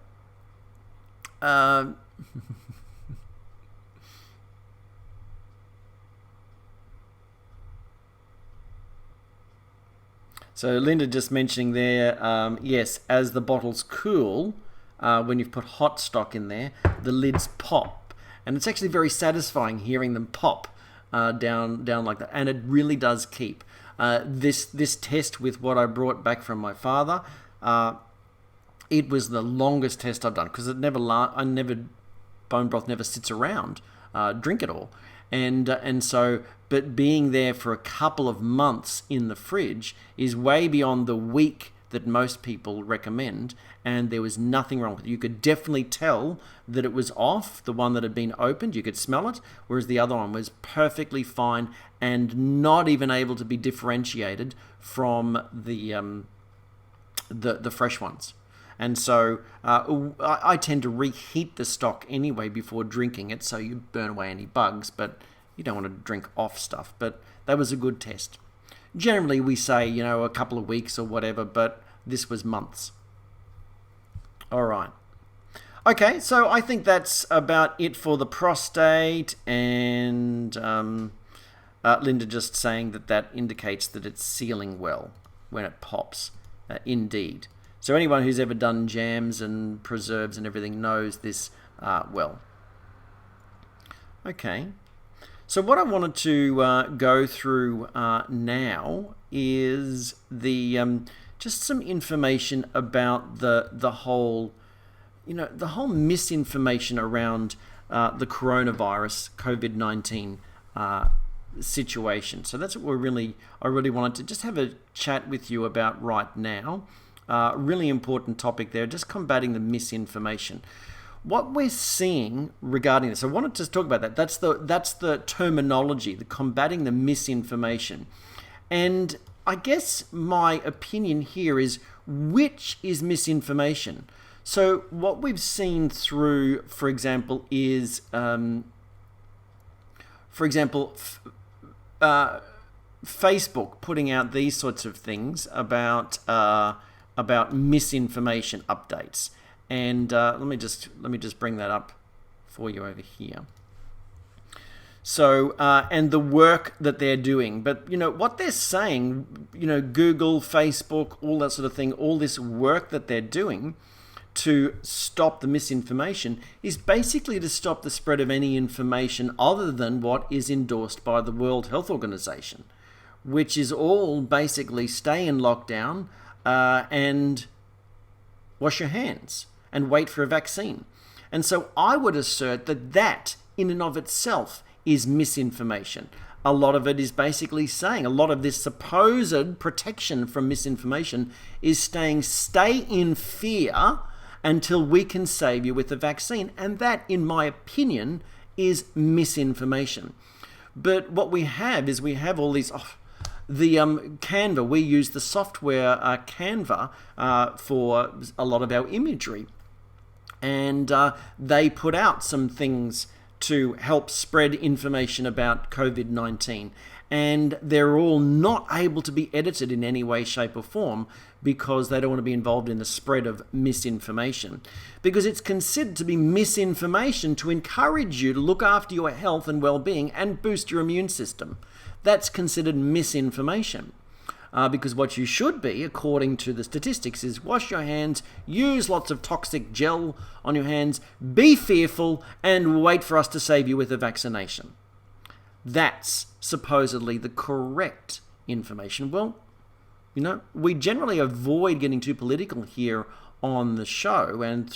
So Linda just mentioning there, yes, as the bottles cool, when you've put hot stock in there, the lids pop. And it's actually very satisfying hearing them pop down like that. And it really does keep. This test with what I brought back from my father, it was the longest test I've done, because bone broth never sits around. Drink it all. And so, but being there for a couple of months in the fridge is way beyond the week that most people recommend, and there was nothing wrong with it. You could definitely tell that it was off, the one that had been opened. You could smell it, whereas the other one was perfectly fine and not even able to be differentiated from the fresh ones. And so I tend to reheat the stock anyway before drinking it, so you burn away any bugs, but you don't want to drink off stuff. But that was a good test. Generally, we say, a couple of weeks or whatever, but this was months. All right. Okay, so I think that's about it for the prostate, and Linda just saying that indicates that it's sealing well when it pops. Indeed. So anyone who's ever done jams and preserves and everything knows this well. Okay. So what I wanted to go through now is the just some information about the whole, the whole misinformation around the coronavirus, COVID-19 situation. So that's what I really wanted to just have a chat with you about right now. Really important topic there, just combating the misinformation. What we're seeing regarding this, I wanted to talk about that. That's the terminology, the combating the misinformation. And I guess my opinion here is, which is misinformation? So what we've seen through, for example, is, Facebook putting out these sorts of things about misinformation updates. And let me just bring that up for you over here. So, and the work that they're doing. But, what they're saying, Google, Facebook, all that sort of thing, all this work that they're doing to stop the misinformation is basically to stop the spread of any information other than what is endorsed by the World Health Organization, which is all basically stay in lockdown and wash your hands and wait for a vaccine. And so I would assert that that in and of itself is misinformation. A lot of it is basically saying, a lot of this supposed protection from misinformation is stay in fear until we can save you with the vaccine. And that, in my opinion, is misinformation. But what we have is we have all these... Canva, we use the software Canva for a lot of our imagery. And they put out some things to help spread information about COVID-19. And they're all not able to be edited in any way, shape or form because they don't want to be involved in the spread of misinformation. Because it's considered to be misinformation to encourage you to look after your health and well-being and boost your immune system. That's considered misinformation. Because what you should be, according to the statistics, is wash your hands, use lots of toxic gel on your hands, be fearful, and wait for us to save you with a vaccination. That's supposedly the correct information. Well, we generally avoid getting too political here on the show and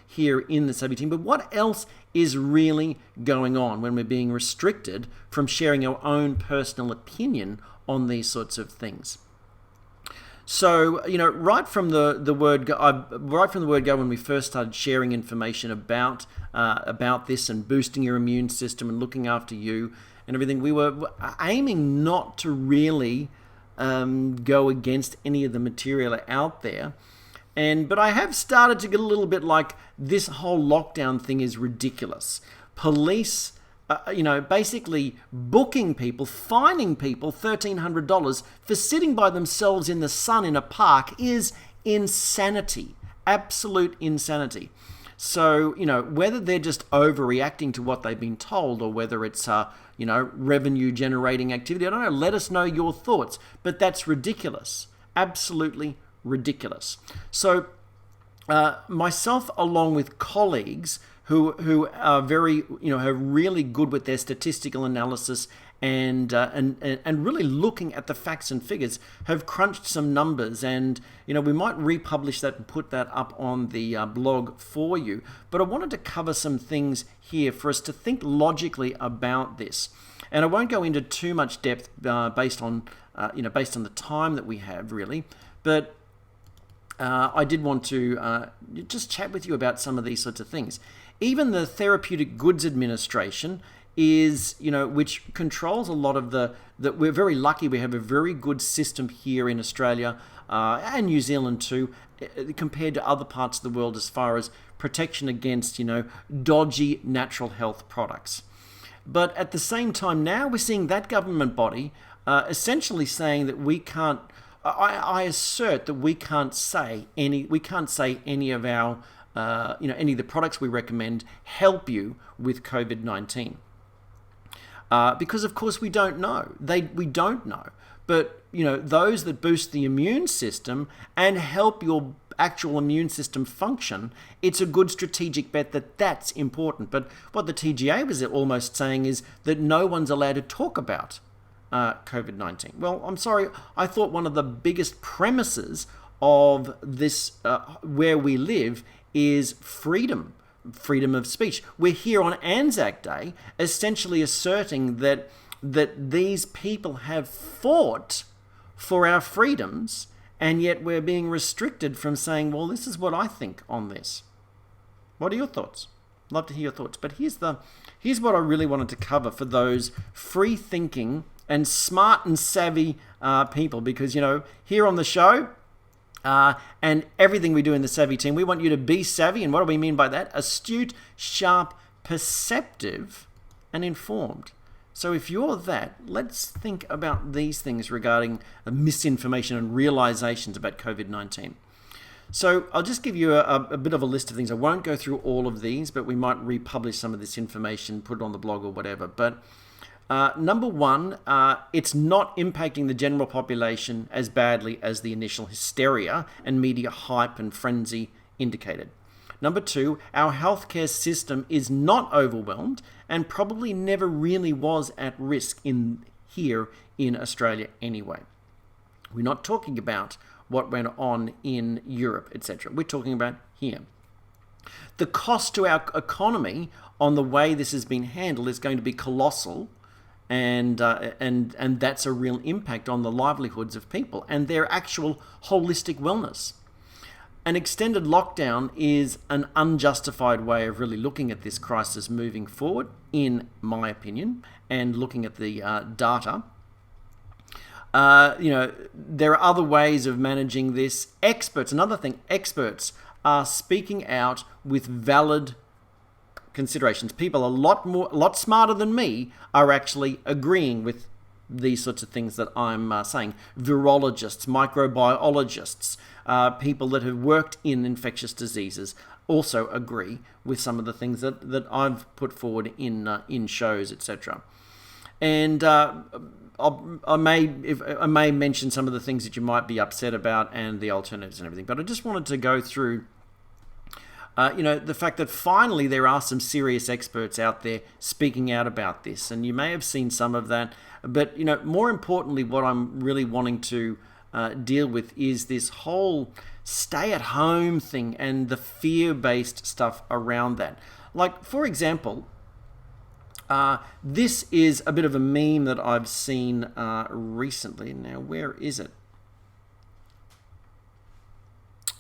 here in the Savvy team. But what else is really going on when we're being restricted from sharing our own personal opinion on these sorts of things? So, right from the word go, when we first started sharing information about this and boosting your immune system and looking after you and everything, we were aiming not to really go against any of the material out there. But I have started to get a little bit like this whole lockdown thing is ridiculous. Police, basically booking people, fining people $1,300 for sitting by themselves in the sun in a park is insanity. Absolute insanity. So, whether they're just overreacting to what they've been told or whether it's, revenue generating activity, I don't know. Let us know your thoughts. But that's ridiculous. Absolutely ridiculous. So myself, along with colleagues who are very, are really good with their statistical analysis and really looking at the facts and figures, have crunched some numbers, and we might republish that and put that up on the blog for you. But I wanted to cover some things here for us to think logically about this, and I won't go into too much depth based on the time that we have, really, but. I did want to just chat with you about some of these sorts of things. Even the Therapeutic Goods Administration is, which controls a lot of that we're very lucky we have a very good system here in Australia and New Zealand too, compared to other parts of the world as far as protection against, dodgy natural health products. But at the same time now we're seeing that government body essentially saying that we can't. I assert that we can't say any of our, any of the products we recommend help you with COVID-19. Because of course we don't know. We don't know. But, those that boost the immune system and help your actual immune system function, it's a good strategic bet that's important. But what the TGA was almost saying is that no one's allowed to talk about COVID-19. Well, I'm sorry, I thought one of the biggest premises of this, where we live, is freedom of speech. We're here on Anzac Day essentially asserting that these people have fought for our freedoms, and yet we're being restricted from saying, well, this is what I think on this. What are your thoughts? Love to hear your thoughts. But here's what I really wanted to cover for those free-thinking and smart and savvy people, because, here on the show and everything we do in the Savvy team, we want you to be savvy. And what do we mean by that? Astute, sharp, perceptive, and informed. So if you're that, let's think about these things regarding misinformation and realizations about COVID-19. So I'll just give you a bit of a list of things. I won't go through all of these, but we might republish some of this information, put it on the blog or whatever. But number one, it's not impacting the general population as badly as the initial hysteria and media hype and frenzy indicated. Number two, our healthcare system is not overwhelmed and probably never really was at risk in here in Australia anyway. We're not talking about what went on in Europe, etc. We're talking about here. The cost to our economy on the way this has been handled is going to be colossal, and that's a real impact on the livelihoods of people and their actual holistic wellness. An extended lockdown is an unjustified way of really looking at this crisis moving forward, in my opinion, and looking at the data. There are other ways of managing this. Another thing, experts are speaking out with valid considerations. People a lot smarter than me are actually agreeing with these sorts of things that I'm saying. Virologists, microbiologists, people that have worked in infectious diseases also agree with some of the things that I've put forward in shows, etc. And I may mention some of the things that you might be upset about and the alternatives and everything, but I just wanted to go through the fact that finally there are some serious experts out there speaking out about this, and you may have seen some of that. But more importantly, what I'm really wanting to deal with is this whole stay-at-home thing and the fear-based stuff around that. Like, for example, this is a bit of a meme that I've seen recently. Now, where is it?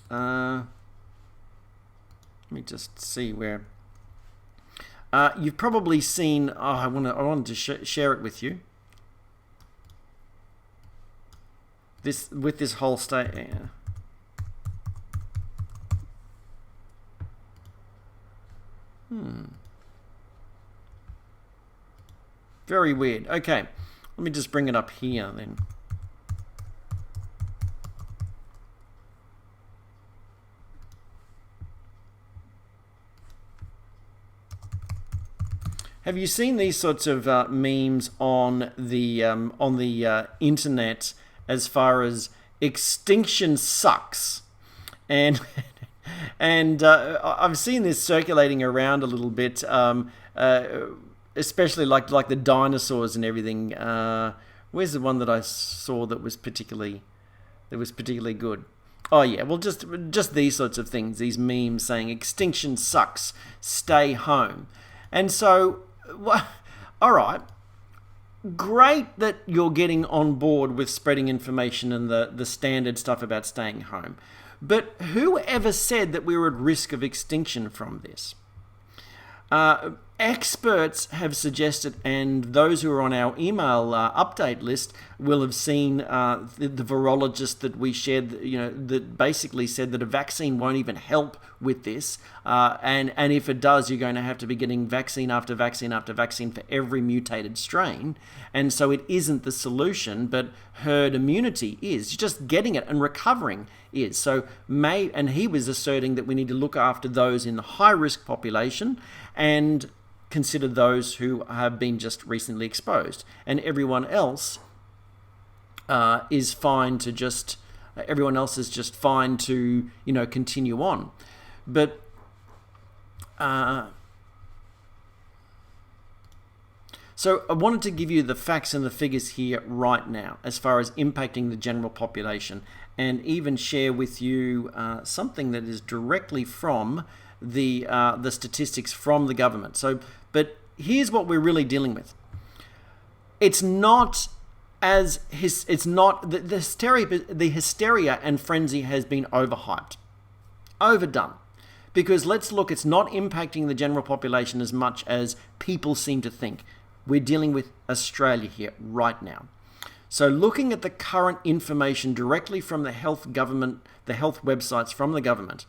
Let me just see where. You've probably seen. I wanted to share it with you. This whole state. Very weird. Okay, let me just bring it up here then. Have you seen these sorts of memes on the internet as far as extinction sucks? And I've seen this circulating around a little bit, especially like the dinosaurs and everything. Where's the one that I saw that was particularly good? Oh yeah, well just these sorts of things, these memes saying extinction sucks, stay home. And so, all right, great that you're getting on board with spreading information and the standard stuff about staying home. But who ever said that we were at risk of extinction from this? Experts have suggested, and those who are on our email update list will have seen the virologist that we shared, that basically said that a vaccine won't even help with this. And if it does, you're going to have to be getting vaccine after vaccine after vaccine for every mutated strain. And so it isn't the solution, but herd immunity is. Just getting it and recovering is. So and he was asserting that we need to look after those in the high-risk population and consider those who have been just recently exposed, and everyone else is fine to just. Everyone else is just fine to continue on, but so I wanted to give you the facts and the figures here right now as far as impacting the general population, and even share with you something that is directly from the statistics from the government. But here's what we're really dealing with. It's not the hysteria and frenzy has been overhyped, overdone. Because let's look, it's not impacting the general population as much as people seem to think. We're dealing with Australia here right now. So looking at the current information directly from the health websites from the government,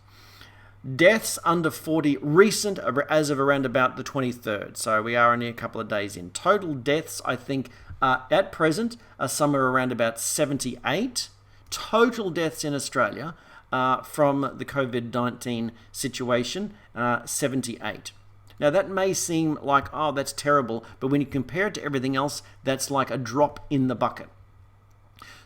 deaths under 40 recent as of around about the 23rd. So we are only a couple of days in. Total deaths, I think, at present are somewhere around about 78. Total deaths in Australia from the COVID-19 situation, 78. Now that may seem like, oh, that's terrible, but when you compare it to everything else, that's like a drop in the bucket.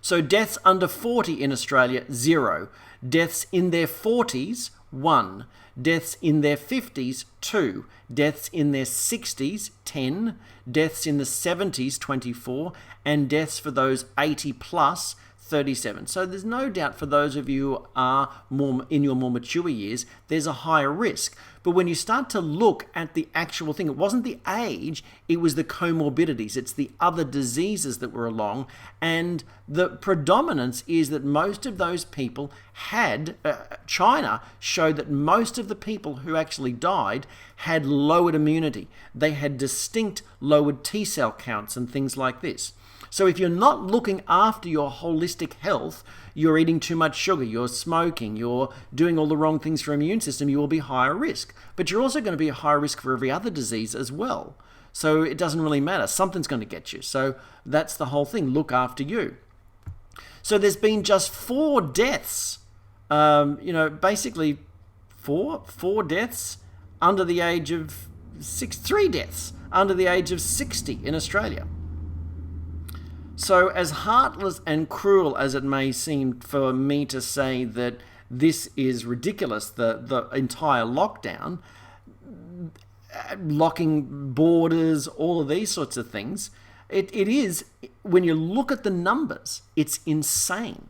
So deaths under 40 in Australia, 0. Deaths in their 40s, 1. Deaths in their 50s, 2. Deaths in their 60s, 10. Deaths in the 70s, 24. And deaths for those 80 plus, 37. So there's no doubt for those of you who are more in your more mature years, there's a higher risk. But when you start to look at the actual thing, it wasn't the age, it was the comorbidities. It's the other diseases that were along. And the predominance is that most of those people had, China showed that most of the people who actually died had lowered immunity. They had distinct lowered T cell counts and things like this. So if you're not looking after your holistic health, you're eating too much sugar, you're smoking, you're doing all the wrong things for your immune system, you will be higher risk. But you're also going to be a higher risk for every other disease as well. So it doesn't really matter. Something's going to get you. So that's the whole thing. Look after you. So there's been just 4 deaths, basically four deaths under the age of 3 deaths under the age of 60 in Australia. So as heartless and cruel as it may seem for me to say that this is ridiculous, the entire lockdown, locking borders, all of these sorts of things, it is, when you look at the numbers, it's insane,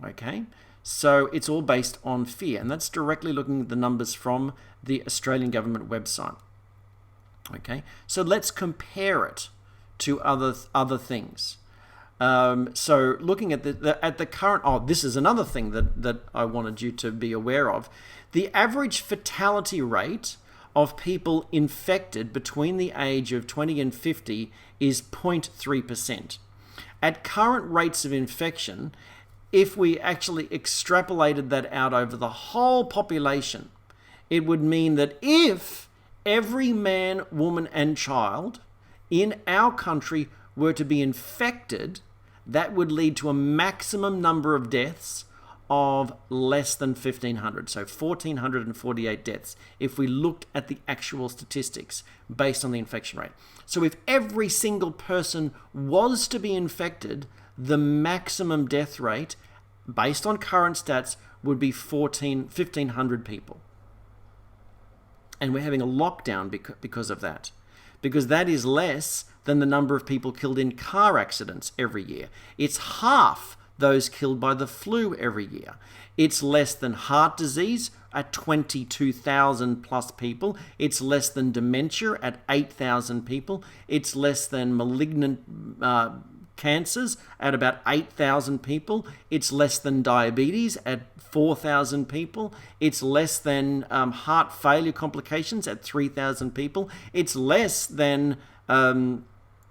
okay? So it's all based on fear, and that's directly looking at the numbers from the Australian government website, okay? So let's compare it to other things. So looking at the current, this is another thing that I wanted you to be aware of. The average fatality rate of people infected between the age of 20 and 50 is 0.3%. At current rates of infection, if we actually extrapolated that out over the whole population, it would mean that if every man, woman, and child in our country were to be infected, that would lead to a maximum number of deaths of less than 1,500. So 1,448 deaths if we looked at the actual statistics based on the infection rate. So if every single person was to be infected, the maximum death rate based on current stats would be 1,500 people. And we're having a lockdown because of that. Because that is less than the number of people killed in car accidents every year. It's half those killed by the flu every year. It's less than heart disease at 22,000 plus people. It's less than dementia at 8,000 people. It's less than malignant cancers at about 8,000 people. It's less than diabetes at 4,000 people. It's less than heart failure complications at 3,000 people. It's less than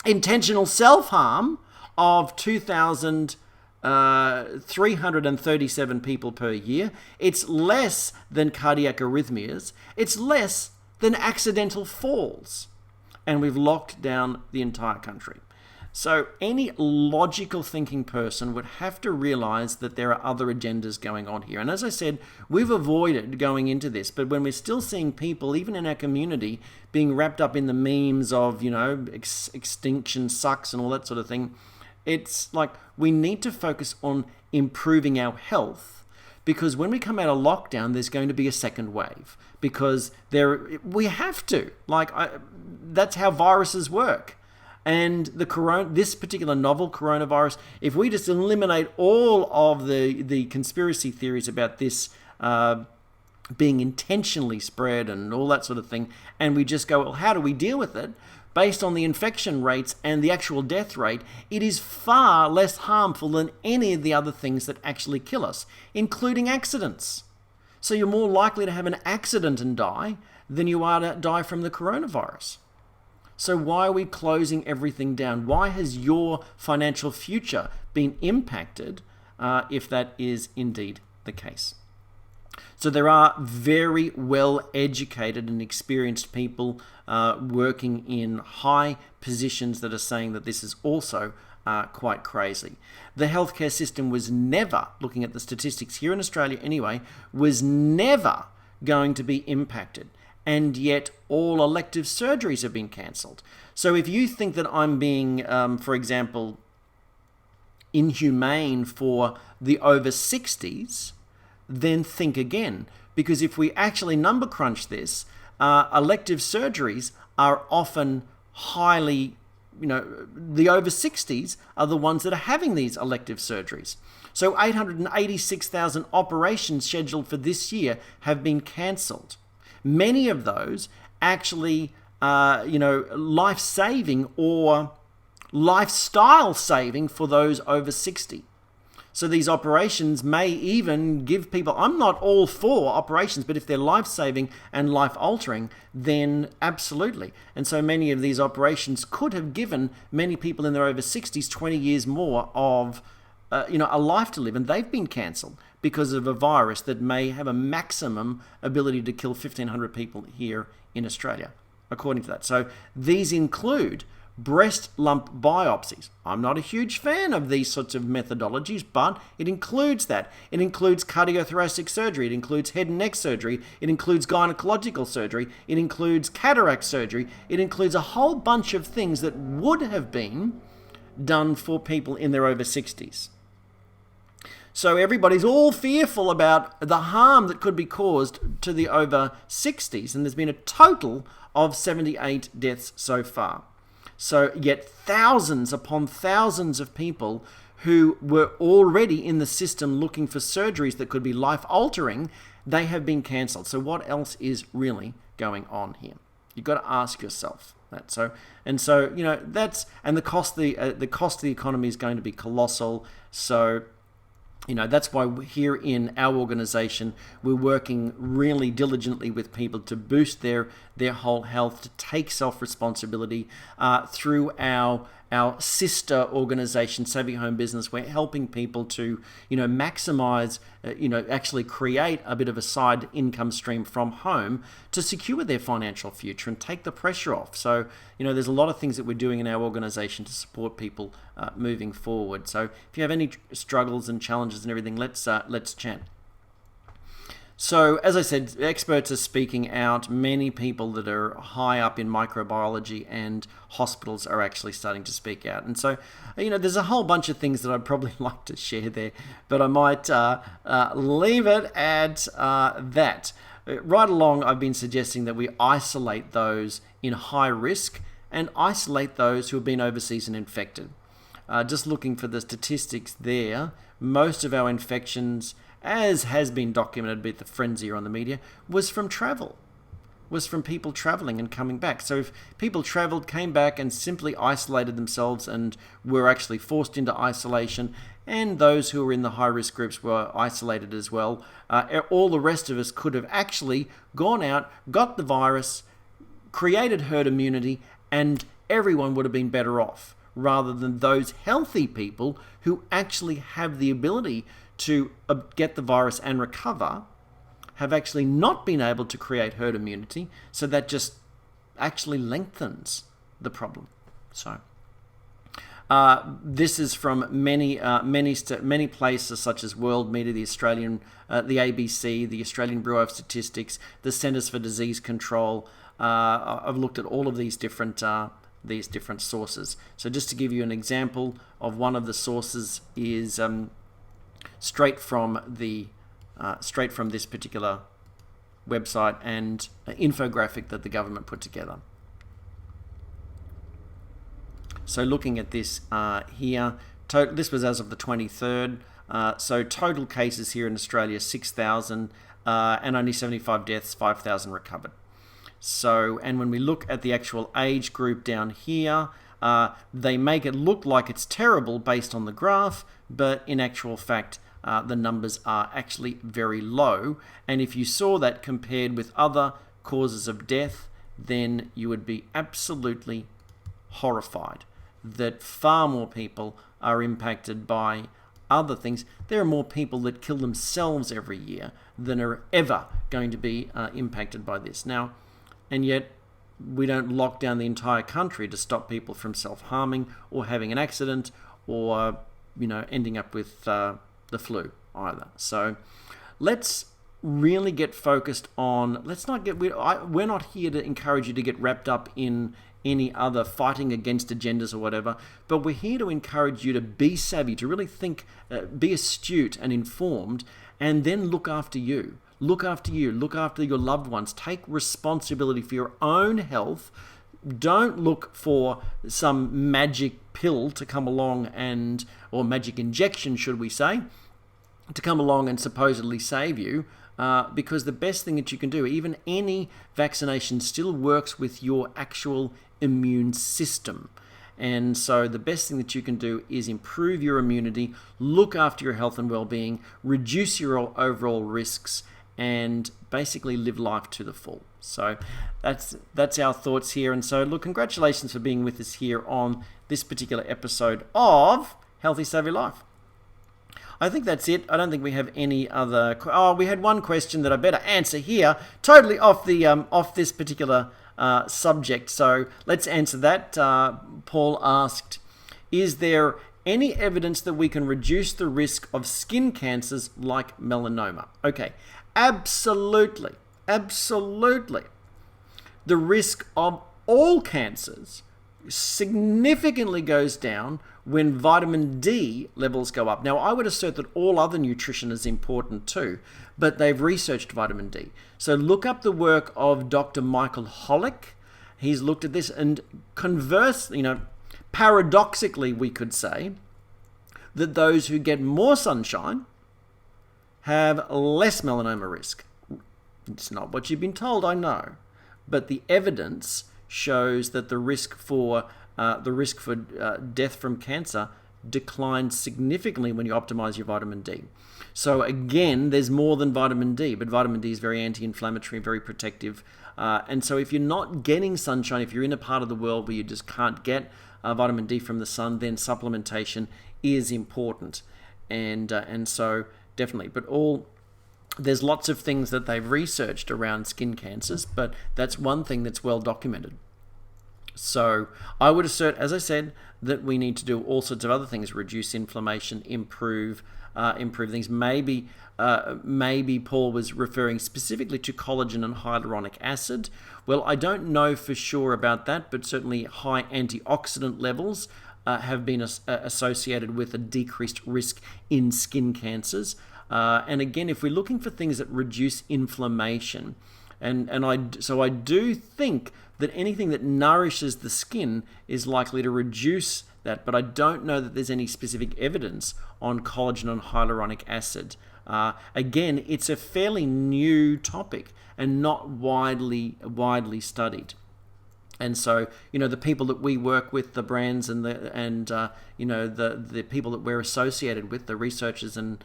intentional self-harm of 2,337 people per year. It's less than cardiac arrhythmias. It's less than accidental falls. And we've locked down the entire country. So any logical thinking person would have to realize that there are other agendas going on here. And as I said, we've avoided going into this, but when we're still seeing people, even in our community, being wrapped up in the memes of, extinction sucks and all that sort of thing, it's like we need to focus on improving our health, because when we come out of lockdown, there's going to be a second wave, because we have to. That's how viruses work. And this particular novel coronavirus, if we just eliminate all of the conspiracy theories about this being intentionally spread and all that sort of thing, and we just go, well, how do we deal with it? Based on the infection rates and the actual death rate, it is far less harmful than any of the other things that actually kill us, including accidents. So you're more likely to have an accident and die than you are to die from the coronavirus. So why are we closing everything down? Why has your financial future been impacted if that is indeed the case? So there are very well-educated and experienced people working in high positions that are saying that this is also quite crazy. The healthcare system was never, looking at the statistics here in Australia anyway, was never going to be impacted. And yet all elective surgeries have been cancelled. So if you think that I'm being, for example, inhumane for the over 60s, then think again. Because if we actually number crunch this, elective surgeries are often highly, the over 60s are the ones that are having these elective surgeries. So 886,000 operations scheduled for this year have been cancelled. Many of those actually, life-saving or lifestyle saving for those over 60. So these operations may even give people, I'm not all for operations, but if they're life-saving and life-altering, then absolutely. And so many of these operations could have given many people in their over 60s 20 years more of a life to live, and they've been cancelled because of a virus that may have a maximum ability to kill 1,500 people here in Australia, according to that. So these include breast lump biopsies. I'm not a huge fan of these sorts of methodologies, but it includes that. It includes cardiothoracic surgery. It includes head and neck surgery. It includes gynecological surgery. It includes cataract surgery. It includes a whole bunch of things that would have been done for people in their over 60s. So everybody's all fearful about the harm that could be caused to the over 60s, and there's been a total of 78 deaths so far. So yet thousands upon thousands of people who were already in the system looking for surgeries that could be life-altering, they have been cancelled. So what else is really going on here? You've got to ask yourself that. So that's, and the cost of the economy is going to be colossal. So that's why here in our organization, we're working really diligently with people to boost their whole health, to take self-responsibility through our sister organization, Savvy Home Business. We're helping people to, maximize, actually create a bit of a side income stream from home to secure their financial future and take the pressure off. So, there's a lot of things that we're doing in our organization to support people moving forward. So if you have any struggles and challenges and everything, let's chat. So, as I said, experts are speaking out. Many people that are high up in microbiology and hospitals are actually starting to speak out. And so, there's a whole bunch of things that I'd probably like to share there, but I might leave it at that. Right along, I've been suggesting that we isolate those in high risk and isolate those who have been overseas and infected. Just looking for the statistics there, most of our infections, as has been documented by the frenzy on the media, was from travel, was from people traveling and coming back. So if people traveled, came back and simply isolated themselves and were actually forced into isolation, and those who were in the high-risk groups were isolated as well, all the rest of us could have actually gone out, got the virus, created herd immunity, and everyone would have been better off, rather than those healthy people who actually have the ability to get the virus and recover, have actually not been able to create herd immunity, so that just actually lengthens the problem. So this is from many places such as World Media, the Australian, the ABC, the Australian Bureau of Statistics, the Centres for Disease Control. I've looked at all of these different sources. So just to give you an example of one of the sources is straight from this particular website and infographic that the government put together. So looking at this here, this was as of the 23rd. So total cases here in Australia, 6,000, and only 75 deaths, 5,000 recovered. So, and when we look at the actual age group down here, they make it look like it's terrible based on the graph, but in actual fact, the numbers are actually very low. And if you saw that compared with other causes of death, then you would be absolutely horrified that far more people are impacted by other things. There are more people that kill themselves every year than are ever going to be impacted by this. Now, and yet we don't lock down the entire country to stop people from self-harming or having an accident or, ending up with the flu either. So let's really get focused on, we're not here to encourage you to get wrapped up in any other fighting against agendas or whatever, but we're here to encourage you to be savvy, to really think, be astute and informed, and then look after you. Look after you, look after your loved ones. Take responsibility for your own health. Don't look for some magic pill to come along or magic injection, should we say, to come along and supposedly save you. Because the best thing that you can do, even any vaccination still works with your actual immune system. And so the best thing that you can do is improve your immunity, look after your health and well-being, reduce your overall risks, and basically live life to the full. So that's our thoughts here. And so, look, congratulations for being with us here on this particular episode of Healthy Savvy Life. I think that's it. I don't think we have any other... we had one question that I better answer here, totally off this particular subject. So let's answer that. Paul asked, is there any evidence that we can reduce the risk of skin cancers like melanoma? Okay, absolutely. Absolutely. The risk of all cancers significantly goes down when vitamin D levels go up. Now, I would assert that all other nutrition is important too, but they've researched vitamin D. So look up the work of Dr. Michael Holick. He's looked at this, and paradoxically, we could say that those who get more sunshine have less melanoma risk. It's not what you've been told, I know, but the evidence shows that the risk for death from cancer declines significantly when you optimize your vitamin D. So again, there's more than vitamin D, but vitamin D is very anti-inflammatory, very protective. And so if you're not getting sunshine, if you're in a part of the world where you just can't get vitamin D from the sun, then supplementation is important. And so definitely, there's lots of things that they've researched around skin cancers, but that's one thing that's well documented. So I would assert, as I said, that we need to do all sorts of other things: reduce inflammation, improve things. Maybe Paul was referring specifically to collagen and hyaluronic acid. Well, I don't know for sure about that, but certainly high antioxidant levels have been associated with a decreased risk in skin cancers. And again, if we're looking for things that reduce inflammation, I do think that anything that nourishes the skin is likely to reduce that, but I don't know that there's any specific evidence on collagen and hyaluronic acid. Again, it's a fairly new topic and not widely studied. And so, the people that we work with, the brands and the people that we're associated with, the researchers and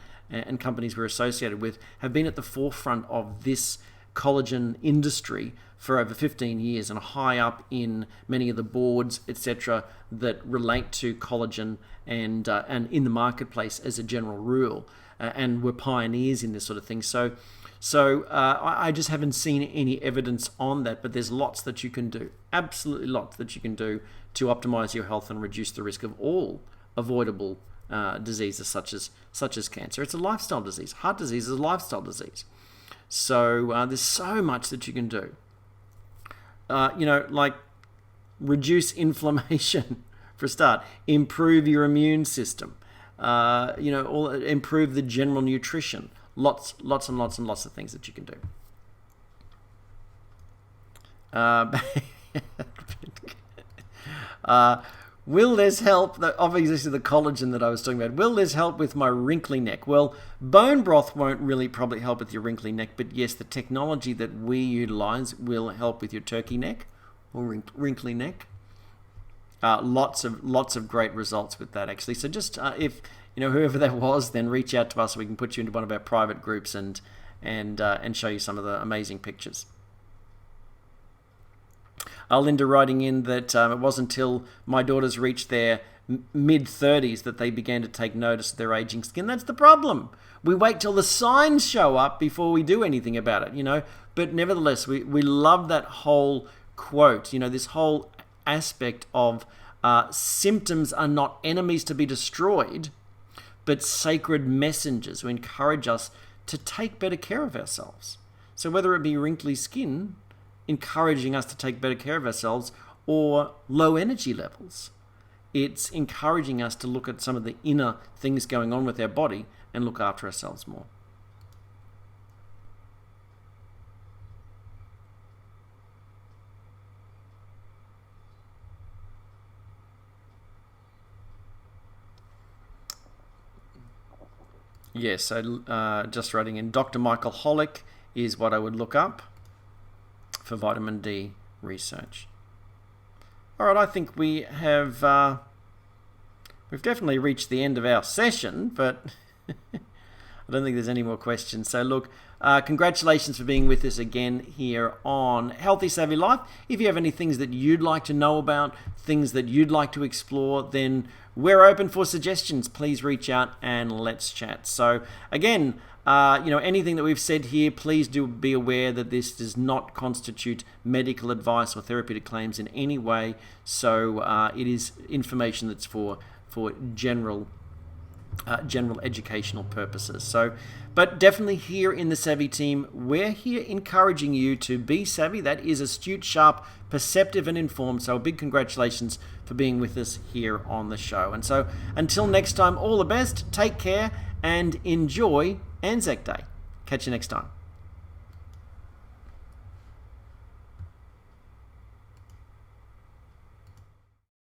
companies we're associated with, have been at the forefront of this collagen industry for over 15 years and high up in many of the boards, etc., that relate to collagen and in the marketplace as a general rule, and were pioneers in this sort of thing. So I just haven't seen any evidence on that, but there's lots that you can do, absolutely lots that you can do to optimize your health and reduce the risk of all avoidable diseases such as cancer. It's a lifestyle disease. Heart disease is a lifestyle disease. So there's so much that you can do. Like reduce inflammation for a start, improve your immune system, improve the general nutrition. Lots and lots and lots of things that you can do. Will this help? Obviously, the collagen that I was talking about. Will this help with my wrinkly neck? Well, bone broth won't really probably help with your wrinkly neck, but yes, the technology that we utilize will help with your turkey neck or wrinkly neck. Lots of great results with that, actually. So just if whoever that was, then reach out to us so we can put you into one of our private groups and show you some of the amazing pictures. Linda writing in that it wasn't until my daughters reached their mid-30s that they began to take notice of their aging skin. That's the problem. We wait till the signs show up before we do anything about it, But nevertheless, we love that whole quote, this whole aspect of symptoms are not enemies to be destroyed, but sacred messengers who encourage us to take better care of ourselves. So whether it be wrinkly skin, encouraging us to take better care of ourselves, or low energy levels. It's encouraging us to look at some of the inner things going on with our body and look after ourselves more. Yes, so just writing in, Dr. Michael Holick is what I would look up for vitamin D research. All right, I think we have we've definitely reached the end of our session, but I don't think there's any more questions. So look, congratulations for being with us again here on Healthy Savvy Life. If you have any things that you'd like to know about, things that you'd like to explore, then we're open for suggestions. Please reach out and let's chat. So again, anything that we've said here, please do be aware that this does not constitute medical advice or therapeutic claims in any way. So it is information that's for general educational purposes. So, but definitely here in the Savvy team, we're here encouraging you to be savvy. That is astute, sharp, perceptive, and informed. So a big congratulations for being with us here on the show. And so until next time, all the best, take care, and enjoy Anzac Day. Catch you next time.